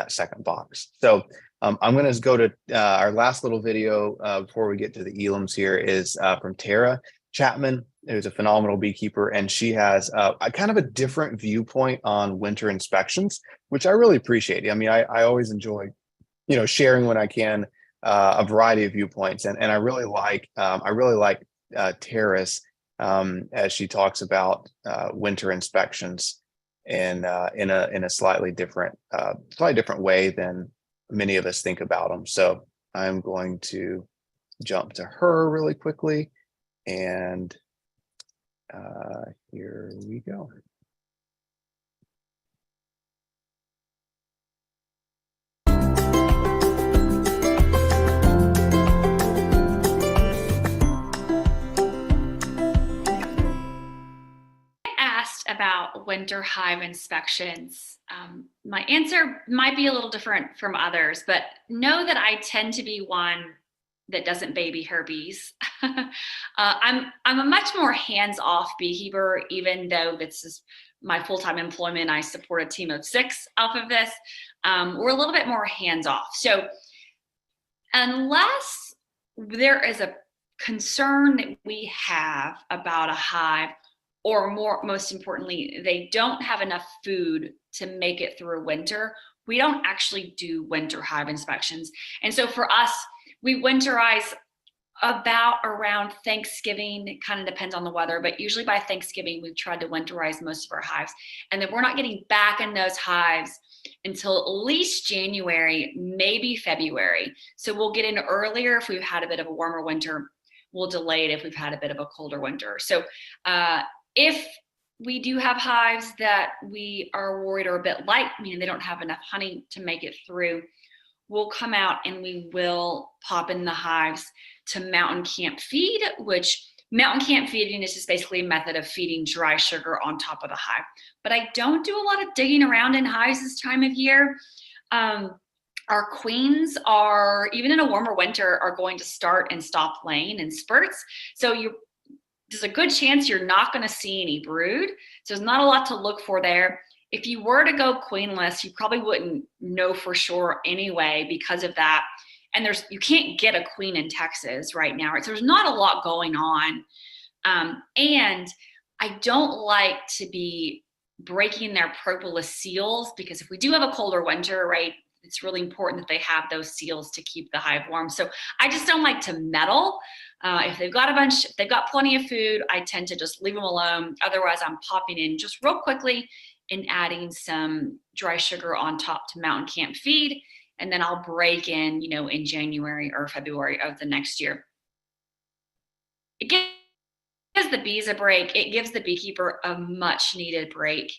second box. So I'm going to go to our last little video before we get to the Elams here is from Tara Chapman, who's a phenomenal beekeeper. And she has a kind of a different viewpoint on winter inspections, which I really appreciate. I mean, I always enjoy, you know, sharing when I can a variety of viewpoints. And I really like Tara's as she talks about winter inspections and in a slightly different way than many of us think about them. So I'm going to jump to her really quickly, and here we go. About winter hive inspections. My answer might be a little different from others, but know that I tend to be one that doesn't baby her bees. I'm a much more hands-off beekeeper, even though this is my full-time employment. I support a team of 6 off of this. We're a little bit more hands-off. So unless there is a concern that we have about a hive, or most importantly, they don't have enough food to make it through winter, we don't actually do winter hive inspections. And so for us, we winterize about around Thanksgiving. It kind of depends on the weather, but usually by Thanksgiving, we've tried to winterize most of our hives. And then we're not getting back in those hives until at least January, maybe February. So we'll get in earlier if we've had a bit of a warmer winter. We'll delay it if we've had a bit of a colder winter. So if we do have hives that we are worried are a bit light, meaning they don't have enough honey to make it through, we'll come out and we will pop in the hives to mountain camp feed, which mountain camp feeding is just basically a method of feeding dry sugar on top of the hive. But I don't do a lot of digging around in hives this time of year. Our queens are, even in a warmer winter, are going to start and stop laying in spurts. So there's a good chance you're not going to see any brood. So there's not a lot to look for there. If you were to go queenless, you probably wouldn't know for sure anyway because of that. And you can't get a queen in Texas right now, right? So there's not a lot going on. And I don't like to be breaking their propolis seals, because if we do have a colder winter, right, it's really important that they have those seals to keep the hive warm. So I just don't like to meddle. If they've got plenty of food, I tend to just leave them alone. Otherwise, I'm popping in just real quickly and adding some dry sugar on top to mountain camp feed. And then I'll break in, in January or February of the next year. Again, gives the bees a break. It gives the beekeeper a much needed break.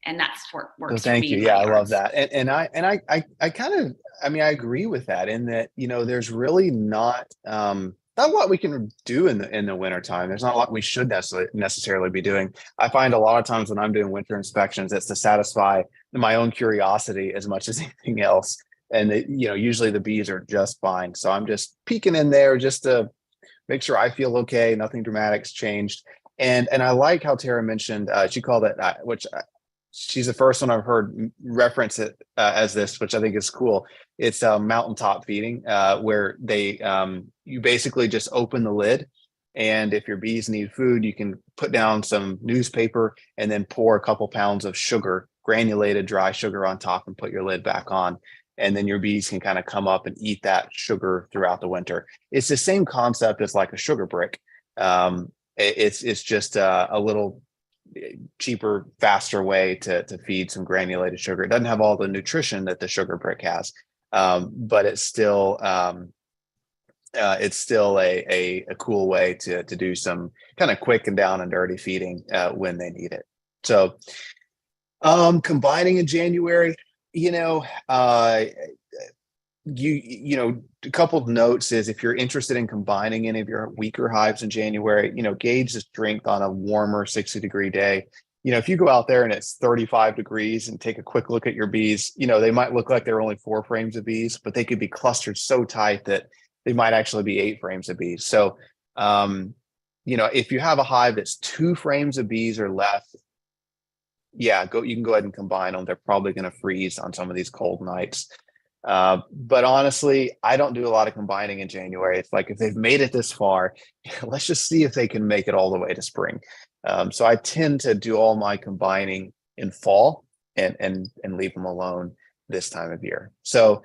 And that's what So works for thank me you. in Yeah, my I love yards. that. And I kind of, I mean, I agree with that in that, there's really not a lot we can do in the winter time. There's not a lot we should necessarily be doing. I find a lot of times when I'm doing winter inspections, it's to satisfy my own curiosity as much as anything else. And usually the bees are just fine. So I'm just peeking in there just to make sure I feel okay. Nothing dramatic's changed. And I like how Tara mentioned, she called it, she's the first one I've heard reference it as this, which I think is cool. It's mountaintop feeding, where you basically just open the lid, and if your bees need food, you can put down some newspaper and then pour a couple pounds of sugar, granulated dry sugar, on top and put your lid back on. And then your bees can kind of come up and eat that sugar throughout the winter. It's the same concept as like a sugar brick. It's just a little cheaper, faster way to feed some granulated sugar. It doesn't have all the nutrition that the sugar brick has, but it's still a cool way to do some kind of quick and down and dirty feeding when they need it. So combining in January, a couple of notes is, if you're interested in combining any of your weaker hives in January, gauge the strength on a warmer 60-degree day. If you go out there and it's 35 degrees and take a quick look at your bees, they might look like they're only 4 frames of bees, but they could be clustered so tight that they might actually be 8 frames of bees. So, if you have a hive that's 2 frames of bees or less, you can go ahead and combine them. They're probably going to freeze on some of these cold nights. But honestly, I don't do a lot of combining in January. It's like, if they've made it this far, let's just see if they can make it all the way to spring. So I tend to do all my combining in fall and leave them alone this time of year. So,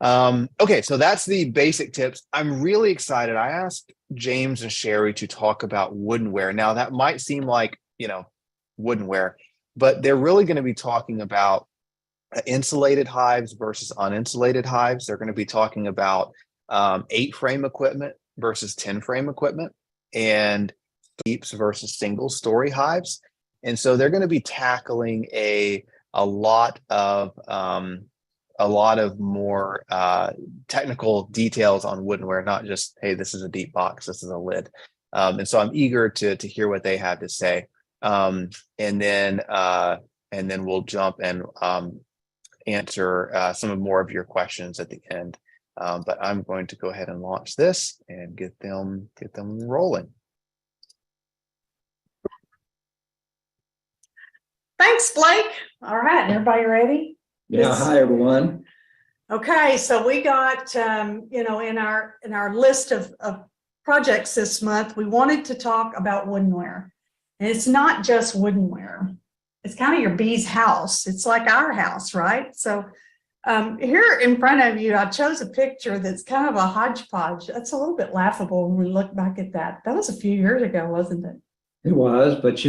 okay, so that's the basic tips. I'm really excited. I asked James and Sherry to talk about woodenware. Now, that might seem like, woodenware, but they're really going to be talking about insulated hives versus uninsulated hives. They're going to be talking about 8-frame equipment versus 10-frame equipment, and heaps versus single-story hives. And so they're going to be tackling a lot of more technical details on woodenware, not just, hey, this is a deep box, this is a lid. And so I'm eager to hear what they have to say. And then we'll jump and answer some more of your questions at the end. But I'm going to go ahead and launch this and get them rolling. Thanks, Blake. All right, everybody ready? Yeah, hi everyone. Okay, so we got in our list of projects this month, we wanted to talk about woodenware. And it's not just woodenware. It's kind of your bee's house. It's like our house, right? So here in front of you, I chose a picture that's kind of a hodgepodge. That's a little bit laughable when we look back at that. That was a few years ago, wasn't it? It was, but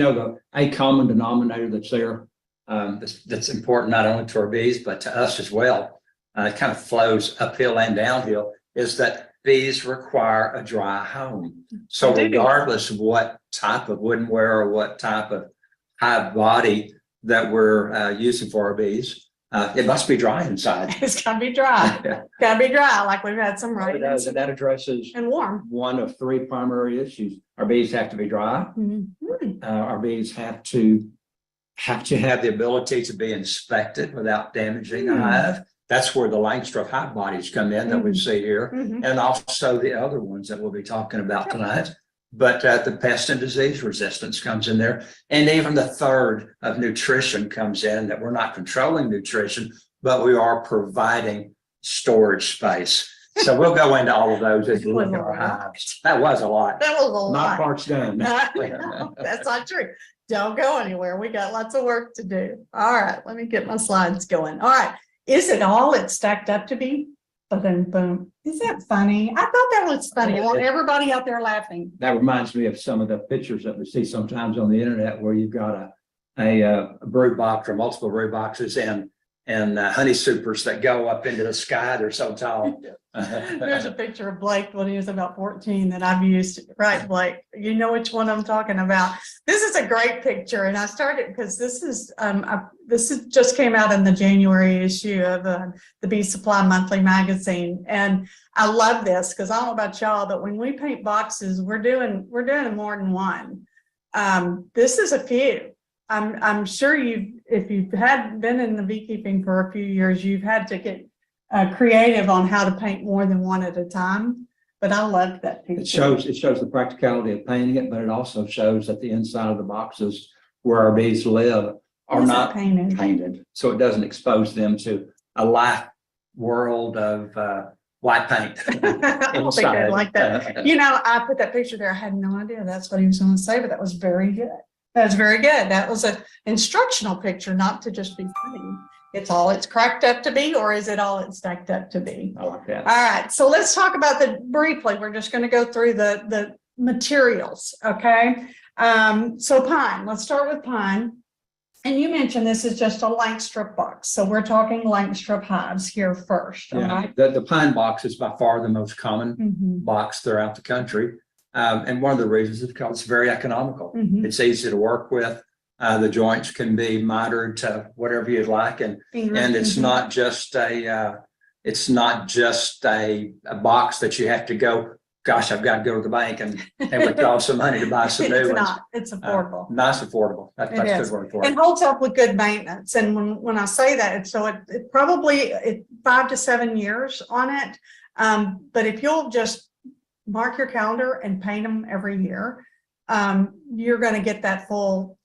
a common denominator that's there, that's important not only to our bees, but to us as well. It kind of flows uphill and downhill, is that bees require a dry home. So regardless of what type of woodenware or what type of hive body that we're using for our bees, it must be dry inside. It's got to be dry. Yeah. Got to be dry, like we've had some rain. And that addresses and warm. One of 3 primary issues. Our bees have to be dry. Mm-hmm. Our bees have to have the ability to be inspected without damaging the hive. That's where the Langstroth hive bodies come in that we see here, and also the other ones that we'll be talking about tonight. But the pest and disease resistance comes in there. And even the third of nutrition comes in, that we're not controlling nutrition, but we are providing storage space. So we'll go into all of those as we look at our hives. That was a lot. That was a lot. Not parts done. That's not true. Don't go anywhere. We got lots of work to do. All right, let me get my slides going. All right. Is it all it's stacked up to be? But then boom. Is that funny? I thought that was funny. I want everybody out there laughing. That reminds me of some of the pictures that we see sometimes on the internet, where you've got a brood box or multiple brood boxes, and honey supers that go up into the sky. They're so tall. There's a picture of Blake when he was about 14 that I've used. Right, Blake? You know which one I'm talking about. This is a great picture, and I started because this is just came out in the January issue of the Bee Supply Monthly magazine, and I love this because I don't know about y'all, but when we paint boxes, we're doing more than one. This is a few. I'm sure if you've been in the beekeeping for a few years, you've had to get creative on how to paint more than one at a time. But I love that picture. It shows the practicality of painting it, but it also shows that the inside of the boxes where our bees live are not painted. So it doesn't expose them to a life world of white paint. I don't think I'd like that. I put that picture there. I had no idea that's what he was going to say, but that was very good. That was very good. That was an instructional picture, not to just be funny. It's all it's cracked up to be, or is it all it's stacked up to be? I like that. All right. So let's talk about briefly. We're just going to go through the materials. Okay. So pine, let's start with pine. And you mentioned this is just a length strip box. So we're talking length strip hives here first. Yeah. Right? The pine box is by far the most common box throughout the country. And one of the reasons is because it's very economical. It's easy to work with. The joints can be mitered to whatever you'd like, and it's not just a box that you have to go. Gosh, I've got to go to the bank and withdraw some money to buy some new ones. It's affordable. Nice affordable. That's a good word for it. And holds up with good maintenance. And when I say that, it probably 5 to 7 years on it. But if you'll just mark your calendar and paint them every year, you're going to get that full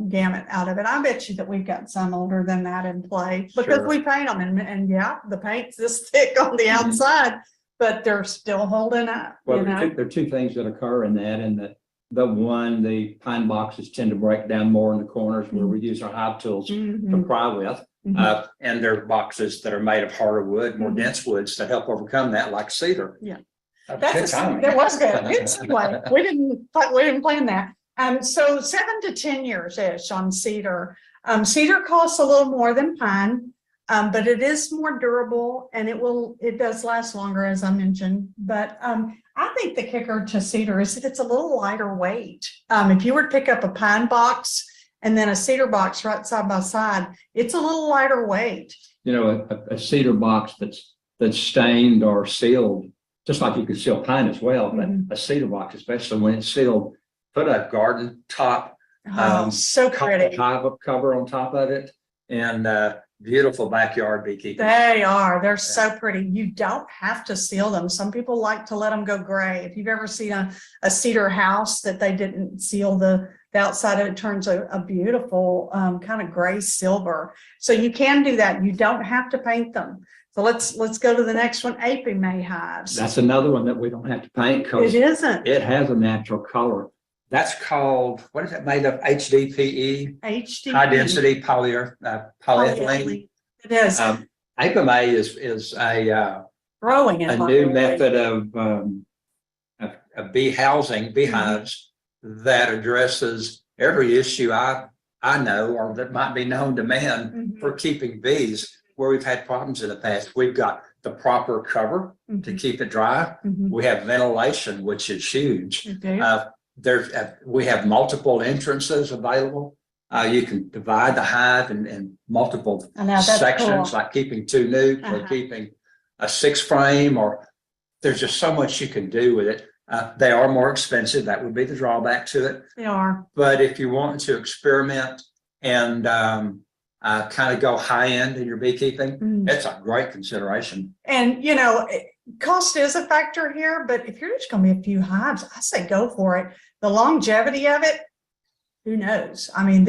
gamut out of it. I bet you that we've got some older than that in play because we paint them, and yeah, the paint's this thick on the outside, but they're still holding up. Well, there are two things that occur in that, and the pine boxes tend to break down more in the corners where we use our hive tools to pry with. And there are boxes that are made of harder wood, more dense woods that help overcome that, like cedar. Yeah. That was good. Good segue. We didn't plan that. So 7 to 10 years ish on cedar. Cedar costs a little more than pine, but it is more durable and it does last longer, as I mentioned. But I think the kicker to cedar is that it's a little lighter weight. If you were to pick up a pine box and then a cedar box right side by side, it's a little lighter weight. A cedar box that's stained or sealed, just like you could seal pine as well, but a cedar box, especially when it's sealed, put a garden top, so pretty hive cover on top of it, and beautiful backyard beekeeping. They're so pretty. You don't have to seal them. Some people like to let them go gray. If you've ever seen a cedar house that they didn't seal the outside of it, turns a beautiful kind of gray silver. So you can do that. You don't have to paint them. So let's go to the next one, Apiary May hives. That's another one that we don't have to paint because it isn't. It has a natural color. That's called, what is it made of? HDPE? HDPE. High density polyethylene. It is. Apiary May is a new method of bee housing, beehives that addresses every issue I know or that might be known to man for keeping bees. Where we've had problems in the past, we've got the proper cover to keep it dry. We have ventilation, which is huge. We have multiple entrances available. You can divide the hive in multiple sections, like keeping 2 nukes or keeping a 6 frame, or there's just so much you can do with it. They are more expensive. That would be the drawback to it. They are. But if you want to experiment and kind of go high end in your beekeeping, it's a great consideration. And cost is a factor here, but if you're just going to be a few hives, I say go for it. The longevity of it, who knows? I mean,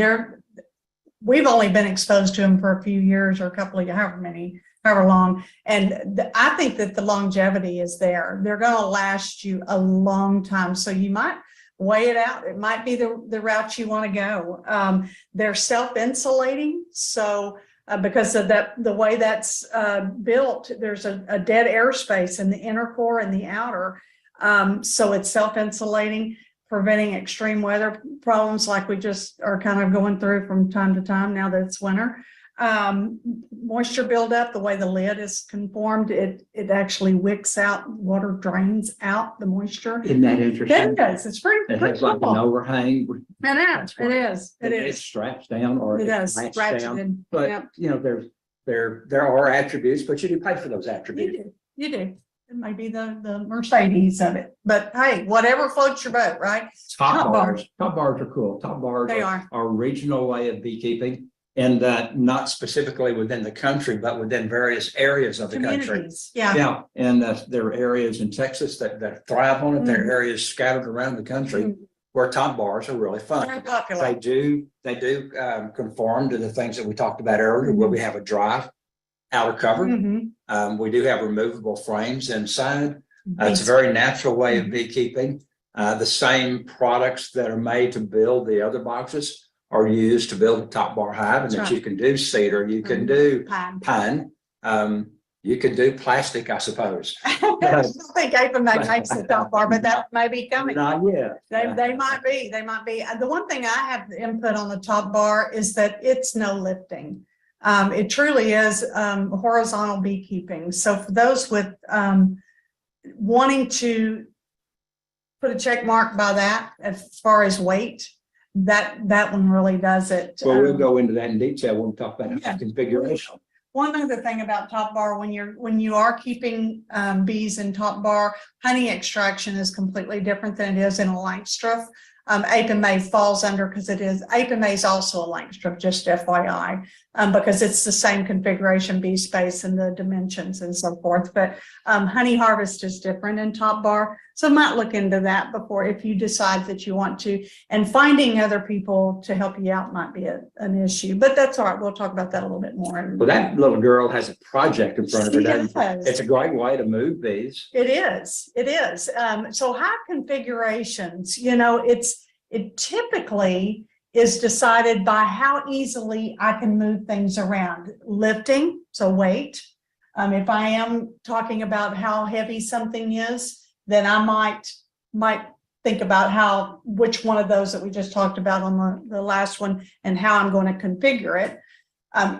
we've only been exposed to them for a few years or a couple of however long, and I think that the longevity is there. They're going to last you a long time, so you might weigh it out. It might be the route you want to go. They're self-insulating, so because of the way that's built, there's a dead airspace in the inner core and the outer, so it's self-insulating, preventing extreme weather problems like we just are kind of going through from time to time now that it's winter. moisture buildup, the way the lid is conformed, it actually wicks out, water drains out the moisture. Isn't that interesting? It is. It's pretty It has like an cool. overhang. It is. It is. It It is. straps down or It it does. latches Ratcheted. down. Yep. But, you know, there are attributes, but you do pay for those You attributes. do. You do. It might be the Mercedes of it, but hey, whatever floats your boat, right? Top bars. Top bars are cool. Top bars They are a regional way of beekeeping. And that Not specifically within the country, but within various areas of the country. Communities. Yeah. yeah, and there are areas in Texas that thrive on it. There are areas scattered around the country Mhm. where top bars are really Very fun. popular. They do conform to the things that we talked about earlier, where we have a dry outer cover. Mhm. We do have removable frames inside. It's a very natural way of beekeeping. The same products that are made to build the other boxes are used to build a top bar hive, and That's that right. you can do cedar, you can Mhm. do Pine. pine, you can do plastic, I suppose. I don't think Apenmate makes the top bar, but that may be coming. not yet. They might be, they might be. The one thing I have input on the top bar is that it's no lifting. It truly is horizontal beekeeping. So for those with wanting to put a check mark by that as far as weight, that one really does it. Well, we'll go into that in detail when we talk about Yeah. configuration. One other thing about top bar, when you are keeping bees in top bar, honey extraction is completely different than it is in a Langstroth. Apenmate falls under because Apenmate is also a Langstroth, just FYI, because it's the same configuration, bee space and the dimensions and so forth. But honey harvest is different in top bar. So might look into that before if you decide that you want to. And finding other people to help you out might be an issue, but that's all right. We'll talk about that a little bit more. Well, that little girl has a project in front of her. She doesn't does. It's a great way to move bees. It is. It is. So hive configurations, it typically is decided by how easily I can move things around. Lifting, so weight. If I am talking about how heavy something is, then I might think about which one of those that we just talked about on the last one and how I'm going to configure it.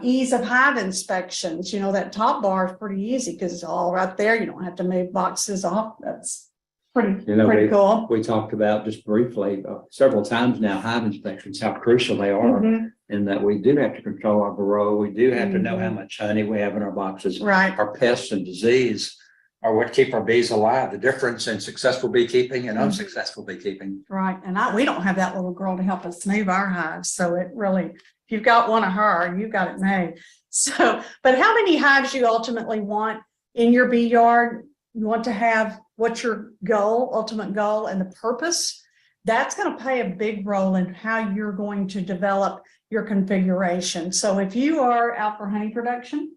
Ease of hive inspections, that top bar is pretty easy because it's all right there. You don't have to move boxes off. That's pretty cool. We talked about just briefly several times now, hive inspections, how crucial they are, Mhm. and that we do have to control our varroa. We do have to know how much honey we have in our boxes. Right. Our pests and disease are what keep our bees alive. The difference in successful beekeeping and unsuccessful beekeeping. Right. And we don't have that little girl to help us move our hives. So it really, if you've got one of her, you've got it made. So, but how many hives you ultimately want in your bee yard? You want to have what's your goal, ultimate goal, and the purpose. That's going to play a big role in how you're going to develop your configuration. So if you are out for honey production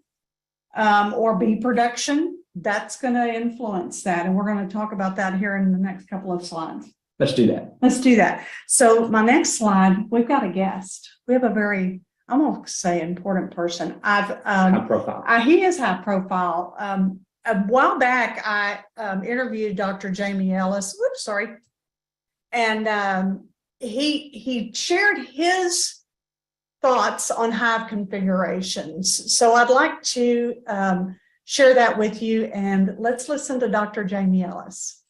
or bee production, that's going to influence that. And we're going to talk about that here in the next couple of slides. Let's do that. Let's do that. So my next slide, we've got a guest. We have a very, I'm going to say, important person. High profile. He is high profile. A while back, I interviewed Dr. Jamie Ellis. Whoops, sorry. And he shared his thoughts on hive configurations. So I'd like to share that with you, and let's listen to Dr. Jamie Ellis.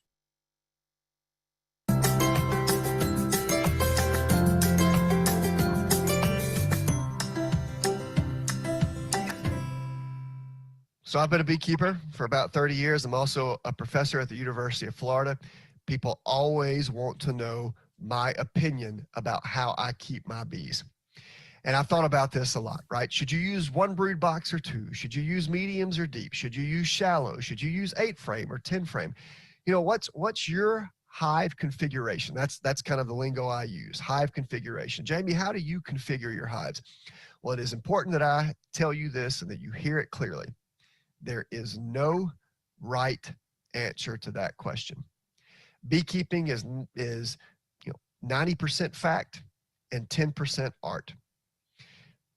So I've been a beekeeper for about 30 years. I'm also a professor at the University of Florida. People always want to know my opinion about how I keep my bees. And I've thought about this a lot, right? Should you use one brood box or two? Should you use mediums or deep? Should you use shallow? Should you use 8 frame or 10 frame? What's your hive configuration? That's kind of the lingo I use, hive configuration. Jamie, how do you configure your hives? Well, it is important that I tell you this and that you hear it clearly. There is no right answer to that question. Beekeeping is 90% fact and 10% art.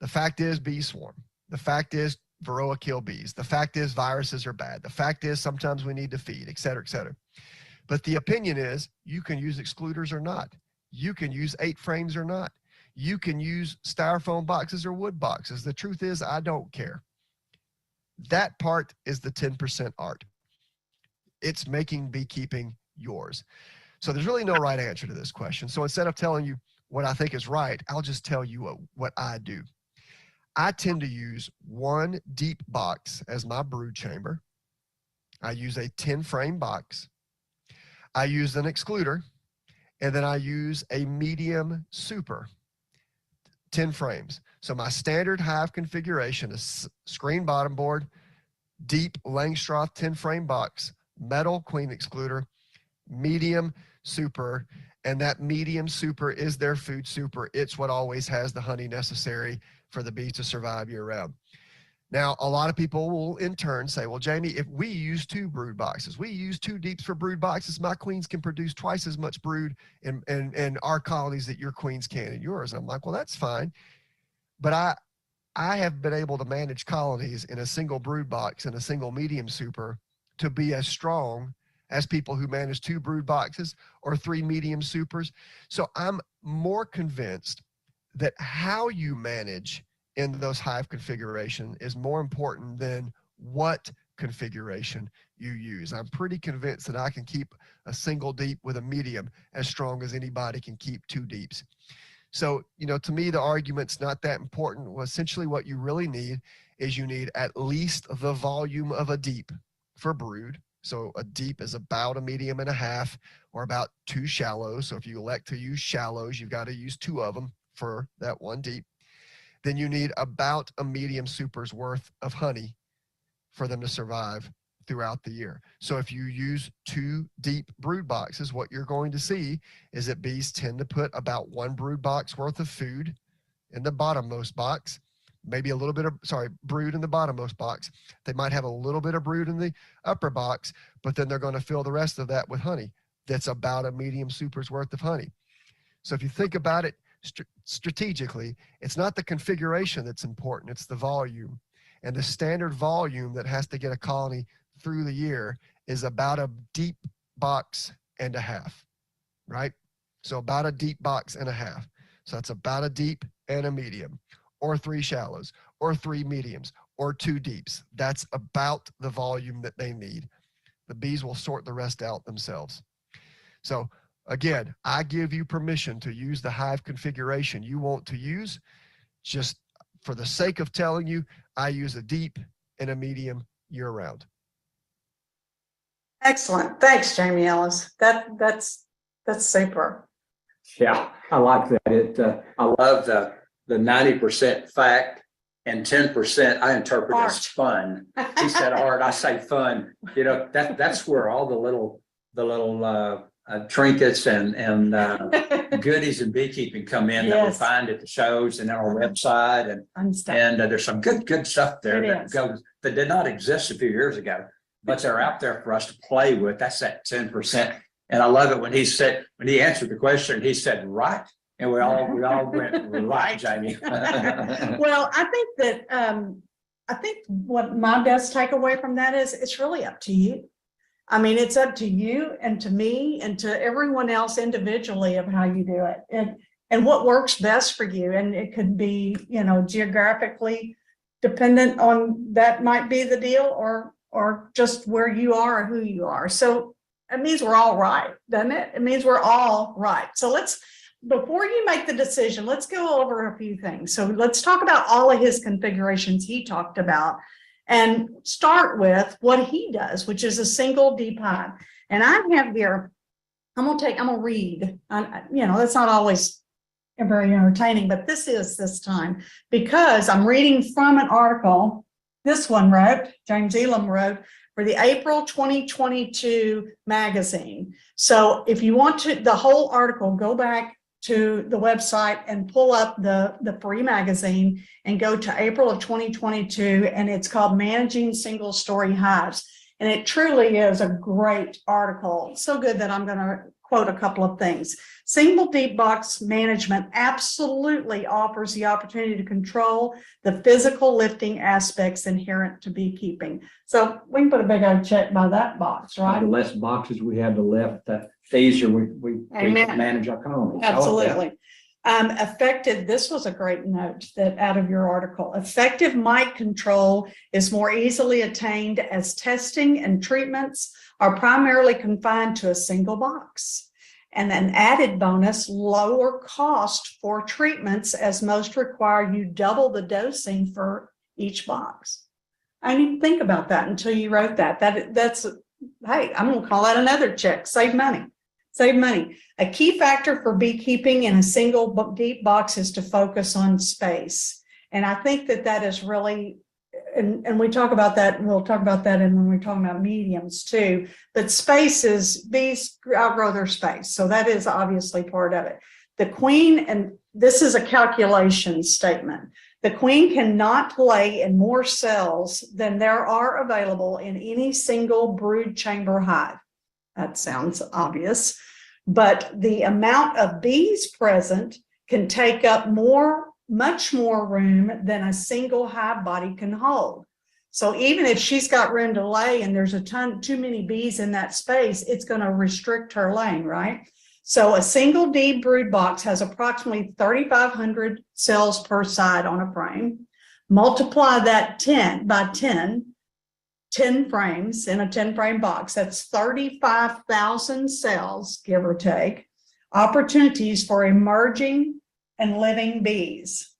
The fact is bees swarm. The fact is varroa kill bees. The fact is viruses are bad. The fact is sometimes we need to feed, et cetera, et cetera. But the opinion is you can use excluders or not. You can use 8 frames or not. You can use styrofoam boxes or wood boxes. The truth is, I don't care. That part is the 10% art. It's making beekeeping yours. So there's really no right answer to this question. So instead of telling you what I think is right, I'll just tell you what I do. I tend to use one deep box as my brood chamber. I use a 10 frame box. I use an excluder, and then I use a medium super, 10 frames. So my standard hive configuration is screen bottom board, deep Langstroth 10 frame box, metal queen excluder, medium super, and that medium super is their food super. It's what always has the honey necessary for the bees to survive year round. Now, a lot of people will in turn say, well, Jamie, if we use 2 brood boxes, we use 2 deeps for brood boxes, my queens can produce twice as much brood in our colonies that your queens can in yours. And I'm like, well, that's fine. But I have been able to manage colonies in a single brood box and a single medium super to be as strong as people who manage 2 brood boxes or 3 medium supers. So I'm more convinced that how you manage in those hive configuration is more important than what configuration you use. I'm pretty convinced that I can keep a single deep with a medium as strong as anybody can keep 2 deeps. So, to me, the argument's not that important. Well, essentially what you really need is you need at least the volume of a deep for brood. So a deep is about a medium and a half, or about 2 shallows. So if you elect to use shallows, you've got to use 2 of them for that 1 deep. Then you need about a medium super's worth of honey for them to survive throughout the year. So if you use 2 deep brood boxes, what you're going to see is that bees tend to put about 1 brood box worth of food in the bottommost box, maybe a little bit of, brood in the bottommost box. They might have a little bit of brood in the upper box, but then they're going to fill the rest of that with honey. That's about a medium super's worth of honey. So if you think about it strategically, it's not the configuration that's important, it's the volume. And the standard volume that has to get a colony through the year is about a deep box and a half, right? So about a deep box and a half. So that's about a deep and a medium, or 3 shallows, or 3 mediums, or 2 deeps. That's about the volume that they need. The bees will sort the rest out themselves. So again, I give you permission to use the hive configuration you want to use. Just for the sake of telling you, I use a deep and a medium year round. Excellent. Thanks, Jamie Ellis. That's super. Yeah, I like that. I love the 90% fact and 10% I interpret Art. as fun. He said art, I say fun. That's where all the little trinkets and goodies in beekeeping come in that we Yes. find at the shows and on our website, and there's some good stuff there that did not exist a few years ago, but they're out there for us to play with. That's that 10%. And I love it when he answered the question, he said, right. And we all went, right, Jamie. Well, I think what my best takeaway from that is it's really up to you. I mean, it's up to you and to me and to everyone else individually of how you do it and what works best for you. And it could be, geographically dependent on, that might be the deal, or just where you are or who you are. So it means we're all right, doesn't it? It means we're all right. So before you make the decision, let's go over a few things. So let's talk about all of his configurations he talked about and start with what he does, which is a single deep hive. And I have here, I'm gonna read, that's not always very entertaining, but this is this time, because I'm reading from an article this one wrote, James Elam wrote, for the April 2022 magazine. So if you want the whole article, go back to the website and pull up the free magazine and go to April of 2022, and it's called Managing Single Story Hives. And it truly is a great article. So good that I'm going to quote a couple of things. Single deep box management absolutely offers the opportunity to control the physical lifting aspects inherent to beekeeping. So we can put a big old check by that box, right? The less boxes we have to lift, the easier we can manage our colonies. Absolutely. Effective, this was a great note that out of your article. Effective mite control is more easily attained as testing and treatments are primarily confined to a single box. And an added bonus, lower cost for treatments, as most require you double the dosing for each box. I didn't even think about that until you wrote that. That's, hey, I'm going to call that another check. Save money. Save money. A key factor for beekeeping in a single deep box is to focus on space. And I think that is really, and we talk about that, and we'll talk about that when we're talking about mediums too, but space is, bees outgrow their space. So that is obviously part of it. The queen, and this is a calculation statement, the queen cannot lay in more cells than there are available in any single brood chamber hive. That sounds obvious, but the amount of bees present can take up much more room than a single hive body can hold. So even if she's got room to lay and there's too many bees in that space, it's going to restrict her laying, right? So a single D brood box has approximately 3,500 cells per side on a frame. Multiply that 10 frames in a 10 frame box. That's 35,000 cells, give or take, opportunities for emerging and living bees.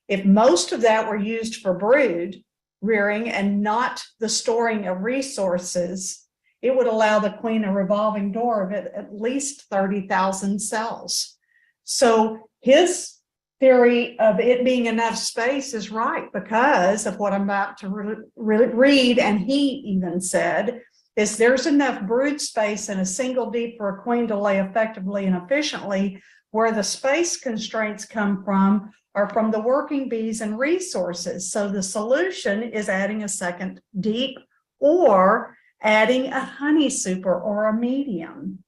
If most of that were used for brood rearing and not the storing of resources, it would allow the queen a revolving door of at least 30,000 cells. So his theory of it being enough space is right because of what I'm about to read, and he even said, is there's enough brood space in a single deep for a queen to lay effectively and efficiently. Where the space constraints come from are from the working bees and resources. So the solution is adding a second deep or adding a honey super or a medium.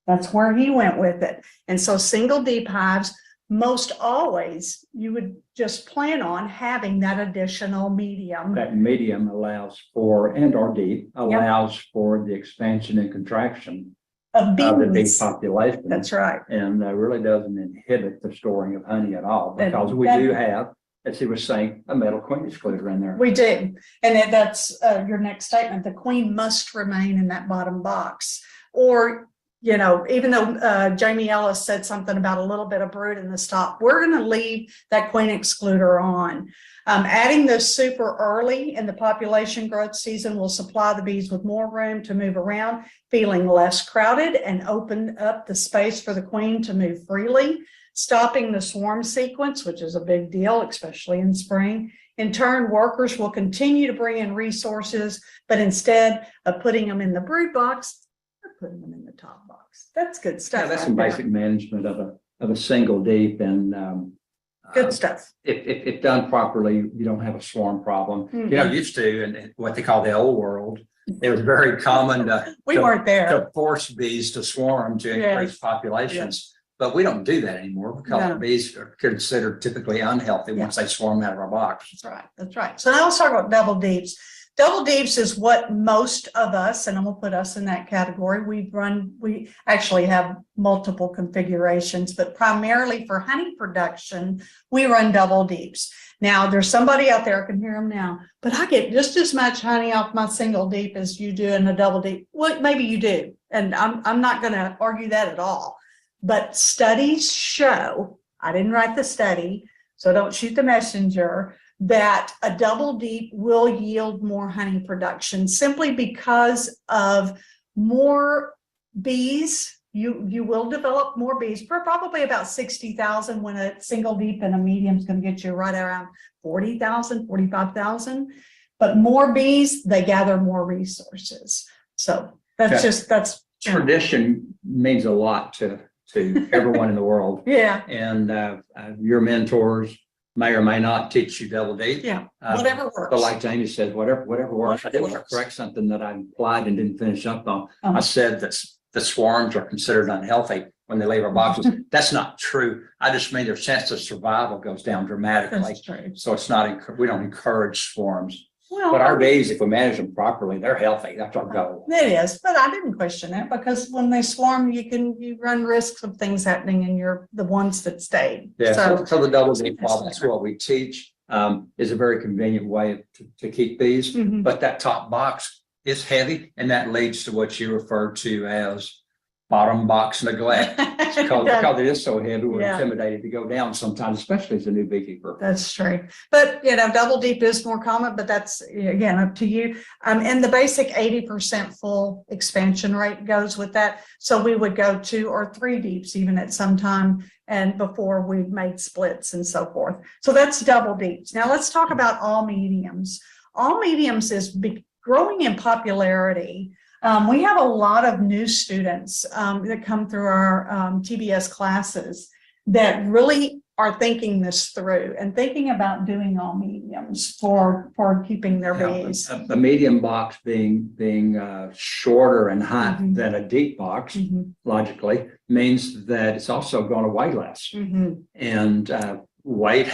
That's where he went with it. And so single deep hives, most always you would just plan on having that additional medium. That medium allows for, and or deep, allows for the expansion and contraction of the bee bees. population. That's right. And really doesn't inhibit the storing of honey at all, because we do have, as he was saying, a metal queen excluder in there. We do. And that's your next statement. The queen must remain in that bottom box. Or, you know, even though Jamie Ellis said something about a little bit of brood in the top, we're going to leave that queen excluder on. Adding the super early in the population growth season will supply the bees with more room to move around, feeling less crowded, and open up the space for the queen to move freely, stopping the swarm sequence, which is a big deal, especially in spring. In turn, workers will continue to bring in resources, but instead of putting them in the brood box, they're putting them in the top box. That's good stuff. Yeah, that's some basic management of a single deep, and good stuff. If done properly, you don't have a swarm problem. Mm-hmm. You know, used to, in what they call the old world, it was very common we weren't there to force bees to swarm to increase populations. But we don't do that anymore because bees are considered typically unhealthy once they swarm out of our box. That's right. That's right. So now let's talk about double deeps. Double deeps is what most of us, and I'm going to put us in that category, we actually have multiple configurations, but primarily for honey production, we run double deeps. Now, there's somebody out there, I can hear them now, but I get just as much honey off my single deep as you do in a double deep. Well, maybe you do, and I'm not going to argue that at all. But studies show, I didn't write the study, so don't shoot the messenger, that a double deep will yield more honey production simply because of more bees. You will develop more bees, for probably about 60,000, when a single deep and a medium is going to get you right around 40,000, 45,000. But more bees, they gather more resources. So that's tradition means a lot to everyone in the world. Yeah. And your mentors may or may not teach you double deep. Yeah. Whatever works. But like Jamie said, whatever works. I did want to correct something that I implied and didn't finish up on. I said that the swarms are considered unhealthy when they leave our boxes. That's not true. I just mean their chance of survival goes down dramatically. That's true. So it's not, we don't encourage swarms. Well, But our bees, if we manage them properly, they're healthy. That's our goal. it is, but I didn't question it because when they swarm, you run risks of things happening in the ones that stayed. Yeah, so the double deep That's pod, that's what we teach, is a very convenient way to keep bees. Mhm. But that top box is heavy, and that leads to what you refer to as bottom box neglect. Because it is so heavy, we're Yeah. intimidated to go down sometimes, especially as a new beekeeper. That's true. But, double deep is more common, but that's, again, up to you. And the basic 80% full expansion rate goes with that. So we would go 2 or 3 deeps even at some time, and before we've made splits and so forth. So that's double deeps. Now let's talk about all mediums. All mediums is growing in popularity. We have a lot of new students that come through our TBS classes that really are thinking this through and thinking about doing all mediums for keeping their bees. A medium box being shorter in height Mhm. than a deep box, Mhm. logically, means that it's also going to weigh less. Mhm. And weight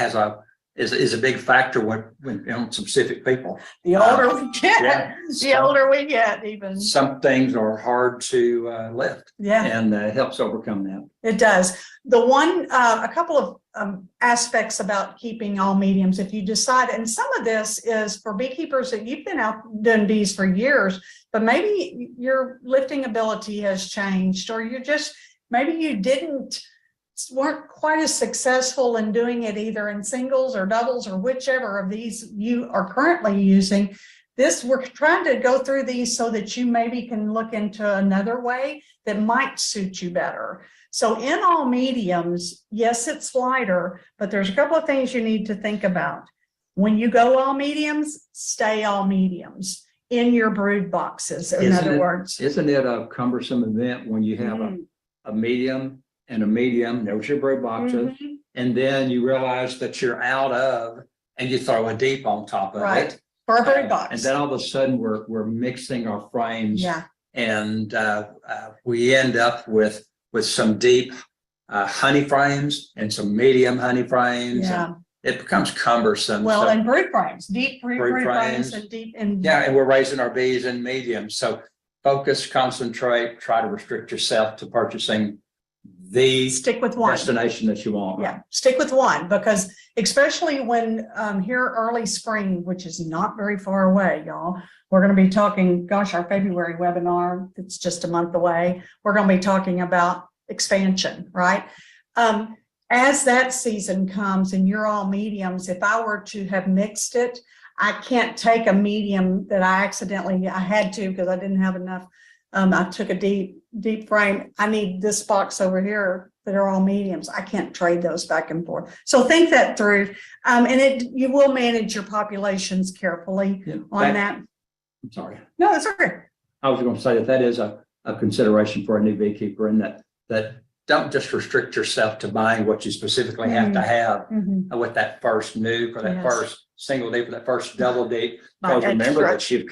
is a big factor when on specific people. The older we get, Yeah. the older we get even. Some things are hard to lift, Yeah. and it helps overcome that. It does. A couple of aspects about keeping all mediums, if you decide, and some of this is for beekeepers that you've been out doing bees for years, but maybe your lifting ability has changed, or maybe you weren't quite as successful in doing it either in singles or doubles or whichever of these you are currently using. We're trying to go through these so that you maybe can look into another way that might suit you better. So in all mediums, yes, it's lighter, but there's a couple of things you need to think about. When you go all mediums, stay all mediums in your brood boxes, in other words. Isn't it a cumbersome event when you have a medium and a medium, there's your brood boxes, Mhm. and then you realize that you're out of, and you throw a deep on top of Right. it. For a brood box. And then all of a sudden we're mixing our frames. Yeah. And we end up with some deep honey frames and some medium honey frames. Yeah. And it becomes cumbersome. Well, So- and brood frames, deep brood Brood frames frames. and deep and yeah, and we're raising our bees in medium. So focus, concentrate, try to restrict yourself to purchasing the stick with one. destination that you want. Yeah, stick with one, because especially when here early spring, which is not very far away, y'all, we're going to be talking, gosh, our February webinar, it's just a month away. We're going to be talking about expansion, right? As that season comes and you're all mediums, if I were to have mixed it, I can't take a medium that I had to because I didn't have enough. I took a deep frame. I need this box over here that are all mediums. I can't trade those back and forth. So think that through. And you will manage your populations carefully on that. I'm sorry. No, it's okay. I was going to say that is a consideration for a new beekeeper, and that don't just restrict yourself to buying what you specifically have to have with that first nuke or that first single deep or that first double deep. Because remember that you've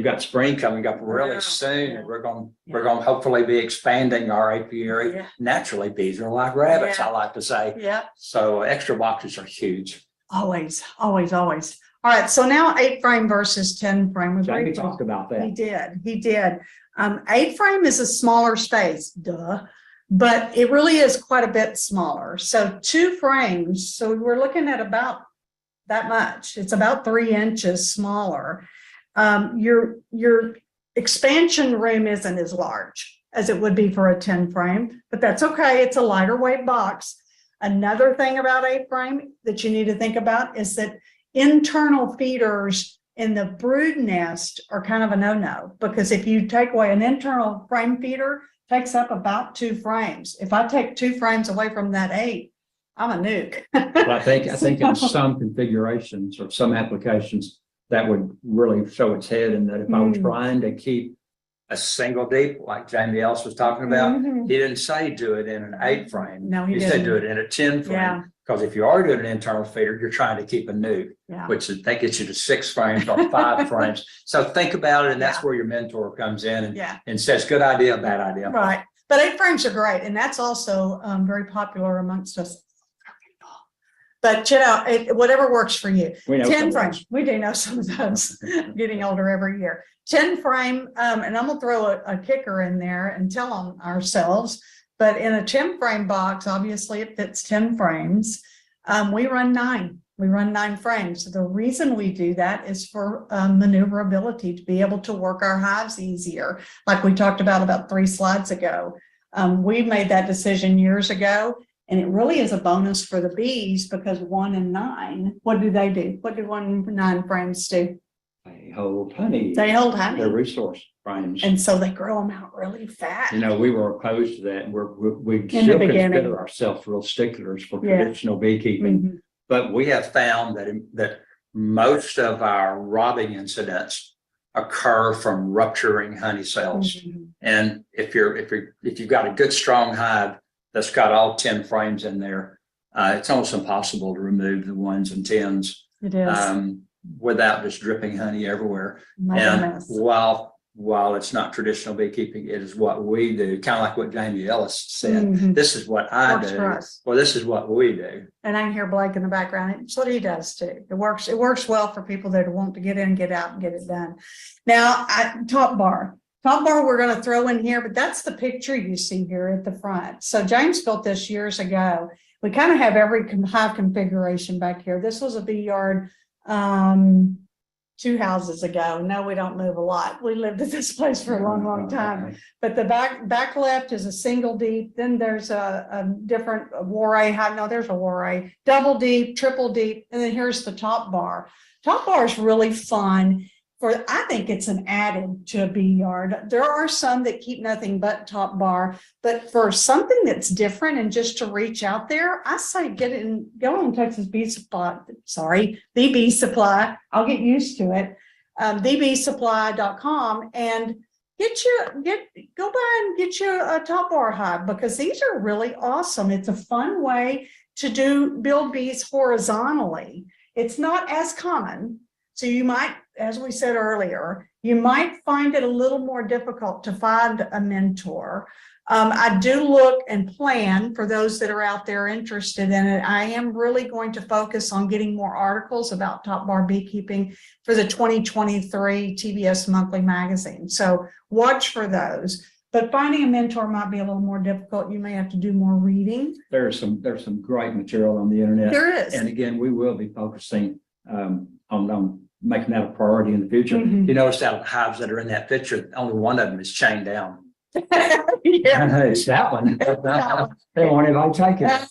got spring coming up really soon, and we're going to hopefully be expanding our apiary. Yeah. Naturally, bees are like rabbits, I like to say. Yeah. So extra boxes are huge. Always, always, always. All right. So now 8 frame versus 10 frame. Jamie talked about that. He did. 8 frame is a smaller space, but it really is quite a bit smaller. So 2 frames. So we're looking at about that much. It's about 3 inches smaller. Your expansion room isn't as large as it would be for a 10 frame, but that's okay. It's a lighter weight box. Another thing about 8 frame that you need to think about is that internal feeders in the brood nest are kind of a no-no, because if you take away an internal frame feeder, takes up about 2 frames. If I take 2 frames away from that 8, I'm a nuke. But I think in some configurations or some applications that would really show its head, and that if I was trying to keep a single deep, like Jamie Ellis was talking about, he didn't say do it in an 8 frame. No, he said didn't. do it in a 10 frame. Yeah. Because if you are doing an internal feeder, you're trying to keep a nuke, which that gets you to 6 frames or 5 frames. So think about it, and that's where your mentor comes in and says, good idea, bad idea. Right. But 8 frames are great. And that's also very popular amongst us. But whatever works for you. We know 10 some of frames. those. We do know some of those. Getting older every year. 10 frame, and I'm gonna throw a kicker in there and tell on ourselves. But in a 10 frame box, obviously it fits 10 frames. We run 9. We run 9 frames. The reason we do that is for maneuverability, to be able to work our hives easier, like we talked about 3 slides ago. We made that decision years ago, and it really is a bonus for the bees because 1 and 9, what do they do? What do 1 and 9 frames do? They hold honey. They hold honey. They're resource frames. And so they grow them out really fast. You know, we were opposed to that. We In still the beginning. consider ourselves real sticklers for Yeah. traditional beekeeping. Mhm. But we have found that most of our robbing incidents occur from rupturing honey cells. Mhm. And if you've got a good strong hive that's got all 10 frames in there, it's almost impossible to remove the 1s and 10s It is. without just dripping honey everywhere. My And goodness. while it's not traditional beekeeping, it is what we do, kind of like what Jamie Ellis said. Mhm. This is what I Works do. for us. Well, this is what we do. And I can hear Blake in the background. It's what he does too. It works well for people that want to get in, get out, and get it done. Now, top bar. Top bar we're going to throw in here, but that's the picture you see here at the front. So James built this years ago. We kind of have every hive configuration back here. This was a bee yard 2 houses ago. No, we don't move a lot. We lived at this place for a long time. But the back left is a single deep. Then there's a different Warray hive. No, there's a Warray, double deep, triple deep. And then here's the top bar. Top bar is really fun. I think it's an added to a bee yard. There are some that keep nothing but top bar, but for something that's different and just to reach out there, I say go on Texas Bee Supply. Sorry, the Bee Supply. I'll get used to it. TheBeeSupply.com and go by and get you a top bar hive because these are really awesome. It's a fun way to build bees horizontally. It's not as common. So you might, as we said earlier, you might find it a little more difficult to find a mentor. I do look and plan for those that are out there interested in it. I am really going to focus on getting more articles about top bar beekeeping for the 2023 TBS monthly magazine. So watch for those. But finding a mentor might be a little more difficult. You may have to do more reading. There's some great material on the internet. There is. And again, we will be focusing on making that a priority in the future. Mhm. You notice out of the hives that are in that picture, only one of them is chained down. Yeah. It's that one. They won't even take it.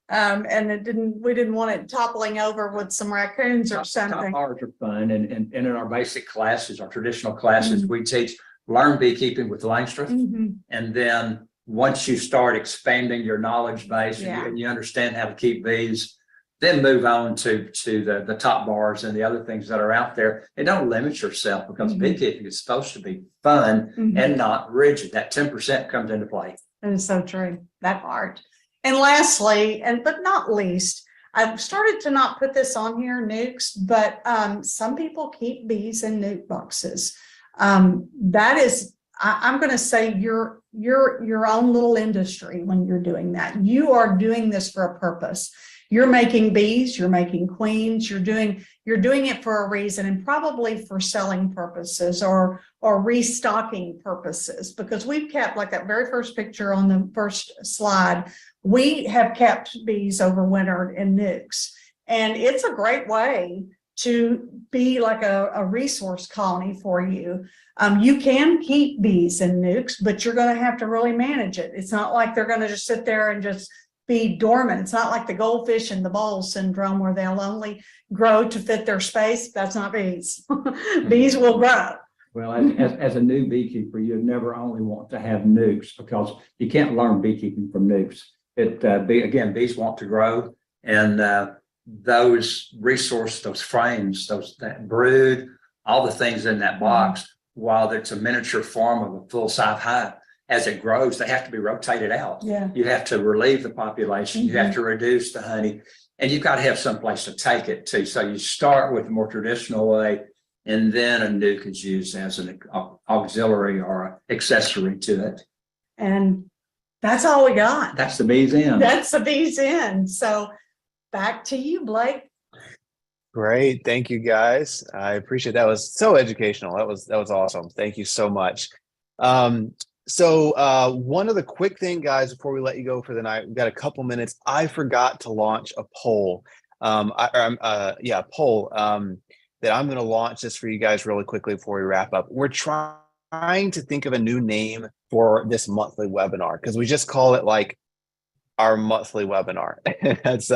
And we didn't want it toppling over with some raccoons or Top something. bars are fun, and in our basic classes, our traditional classes, we teach learn beekeeping with Langstroth, Mhm. and then once you start expanding your knowledge base Yeah. and you understand how to keep bees, then move on to the top bars and the other things that are out there. And don't limit yourself because beekeeping is supposed to be fun and not rigid. That 10% comes into play. That is so true, that part. And lastly, but not least, I've started to not put this on here, nukes, but some people keep bees in nuke boxes. That is, I'm going to say your own little industry when you're doing that. You are doing this for a purpose. You're making bees, you're making queens, you're doing it for a reason and probably for selling purposes or restocking purposes, because we've kept, like that very first picture on the first slide, we have kept bees overwintered in nukes. And it's a great way to be like a resource colony for you. You can keep bees in nukes, but you're going to have to really manage it. It's not like they're going to just sit there and just be dormant. It's not like the goldfish and the bowl syndrome where they'll only grow to fit their space. That's not bees. Bees will grow. Well, as a new beekeeper, you never only want to have nukes because you can't learn beekeeping from nukes. Again, bees want to grow, and those frames, that brood, all the things in that box, while it's a miniature form of a full-size hive, as it grows, they have to be rotated out. Yeah. You have to relieve the population. You have to reduce the honey, and you've got to have some place to take it to. So you start with the more traditional way, and then a nuke is used as an auxiliary or accessory to it. And That's all we got. That's the bee's end. That's the bee's end. So back to you, Blake. Great. Thank you guys. I appreciate that. Was so educational. That was awesome. Thank you so much. So one other quick thing, guys, before we let you go for the night, we've got a couple minutes. I forgot to launch a poll. A poll that I'm going to launch this for you guys really quickly before we wrap up. We're trying to think of a new name for this monthly webinar because we just call it like our monthly webinar. That's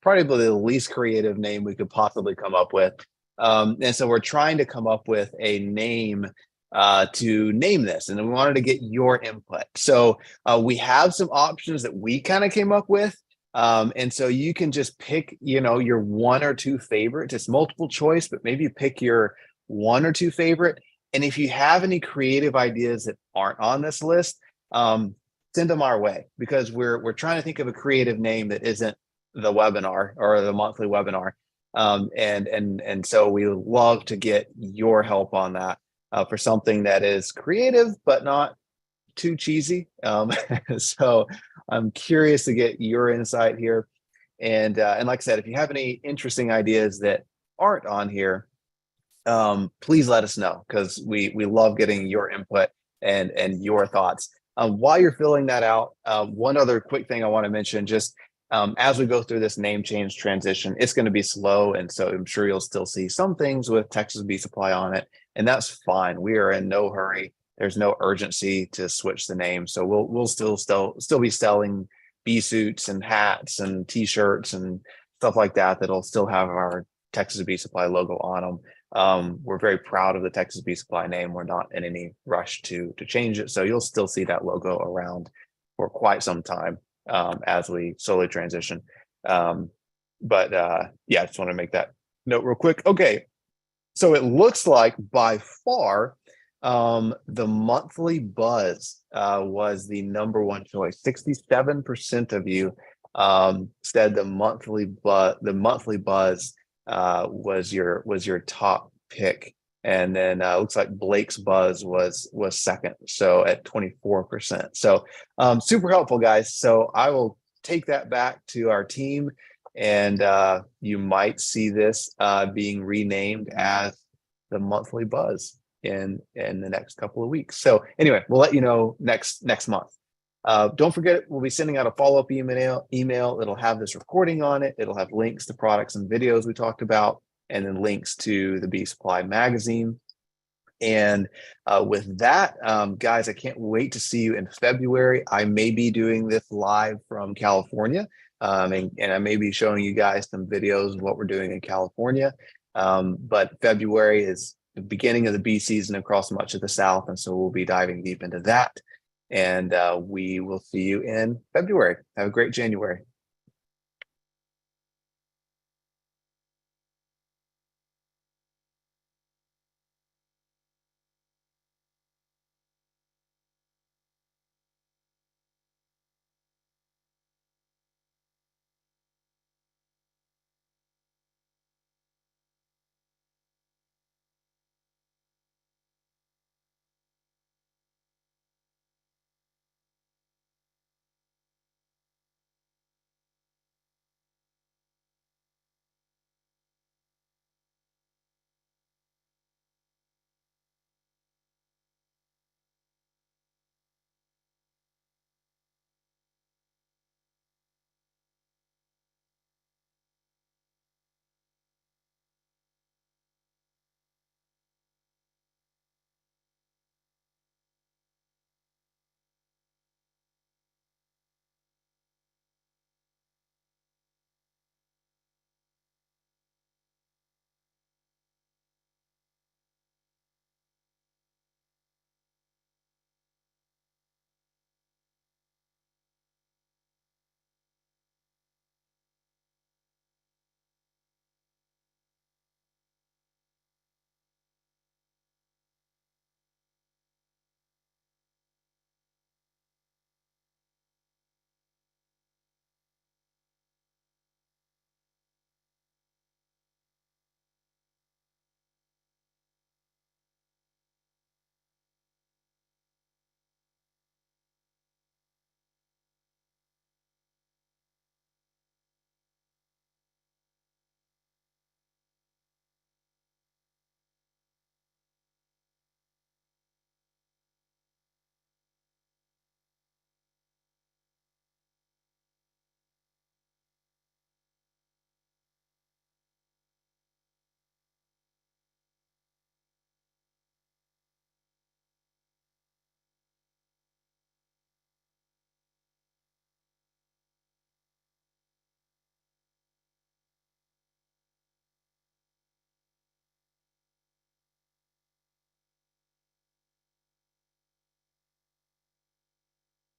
probably the least creative name we could possibly come up with. And so we're trying to come up with a name to name this, and we wanted to get your input. So we have some options that we kind of came up with. And so you can just pick, your one or two favorites. It's multiple choice, but maybe pick your one or two favorite. And if you have any creative ideas that aren't on this list, send them our way, because we're trying to think of a creative name that isn't the webinar or the monthly webinar. And so we love to get your help on that for something that is creative, but not too cheesy. So I'm curious to get your insight here. And like I said, if you have any interesting ideas that aren't on here, please let us know, because we love getting your input and your thoughts. While you're filling that out, one other quick thing I want to mention, just as we go through this name change transition, it's going to be slow. And so I'm sure you'll still see some things with Texas Bee Supply on it, and that's fine. We are in no hurry. There's no urgency to switch the name. So we'll still be selling bee suits and hats and t-shirts and stuff like that that'll still have our Texas Bee Supply logo on them. We're very proud of the Texas Bee Supply name. We're not in any rush to change it. So you'll still see that logo around for quite some time as we slowly transition. I just want to make that note real quick. Okay. So it looks like by far, the monthly buzz was the number one choice. 67% of you said the monthly buzz was your top pick, and then looks like Blake's buzz was second, so at 24%. So super helpful, guys. So I will take that back to our team, and you might see this being renamed as the monthly buzz in the next couple of weeks. So anyway, we'll let you know next month. Don't forget, we'll be sending out a follow-up email. It'll have this recording on it. It'll have links to products and videos we talked about, and then links to the Bee Supply magazine. And with that, guys, I can't wait to see you in February. I may be doing this live from California, and I may be showing you guys some videos of what we're doing in California. But February is the beginning of the bee season across much of the South, and so we'll be diving deep into that. And we will see you in February. Have a great January.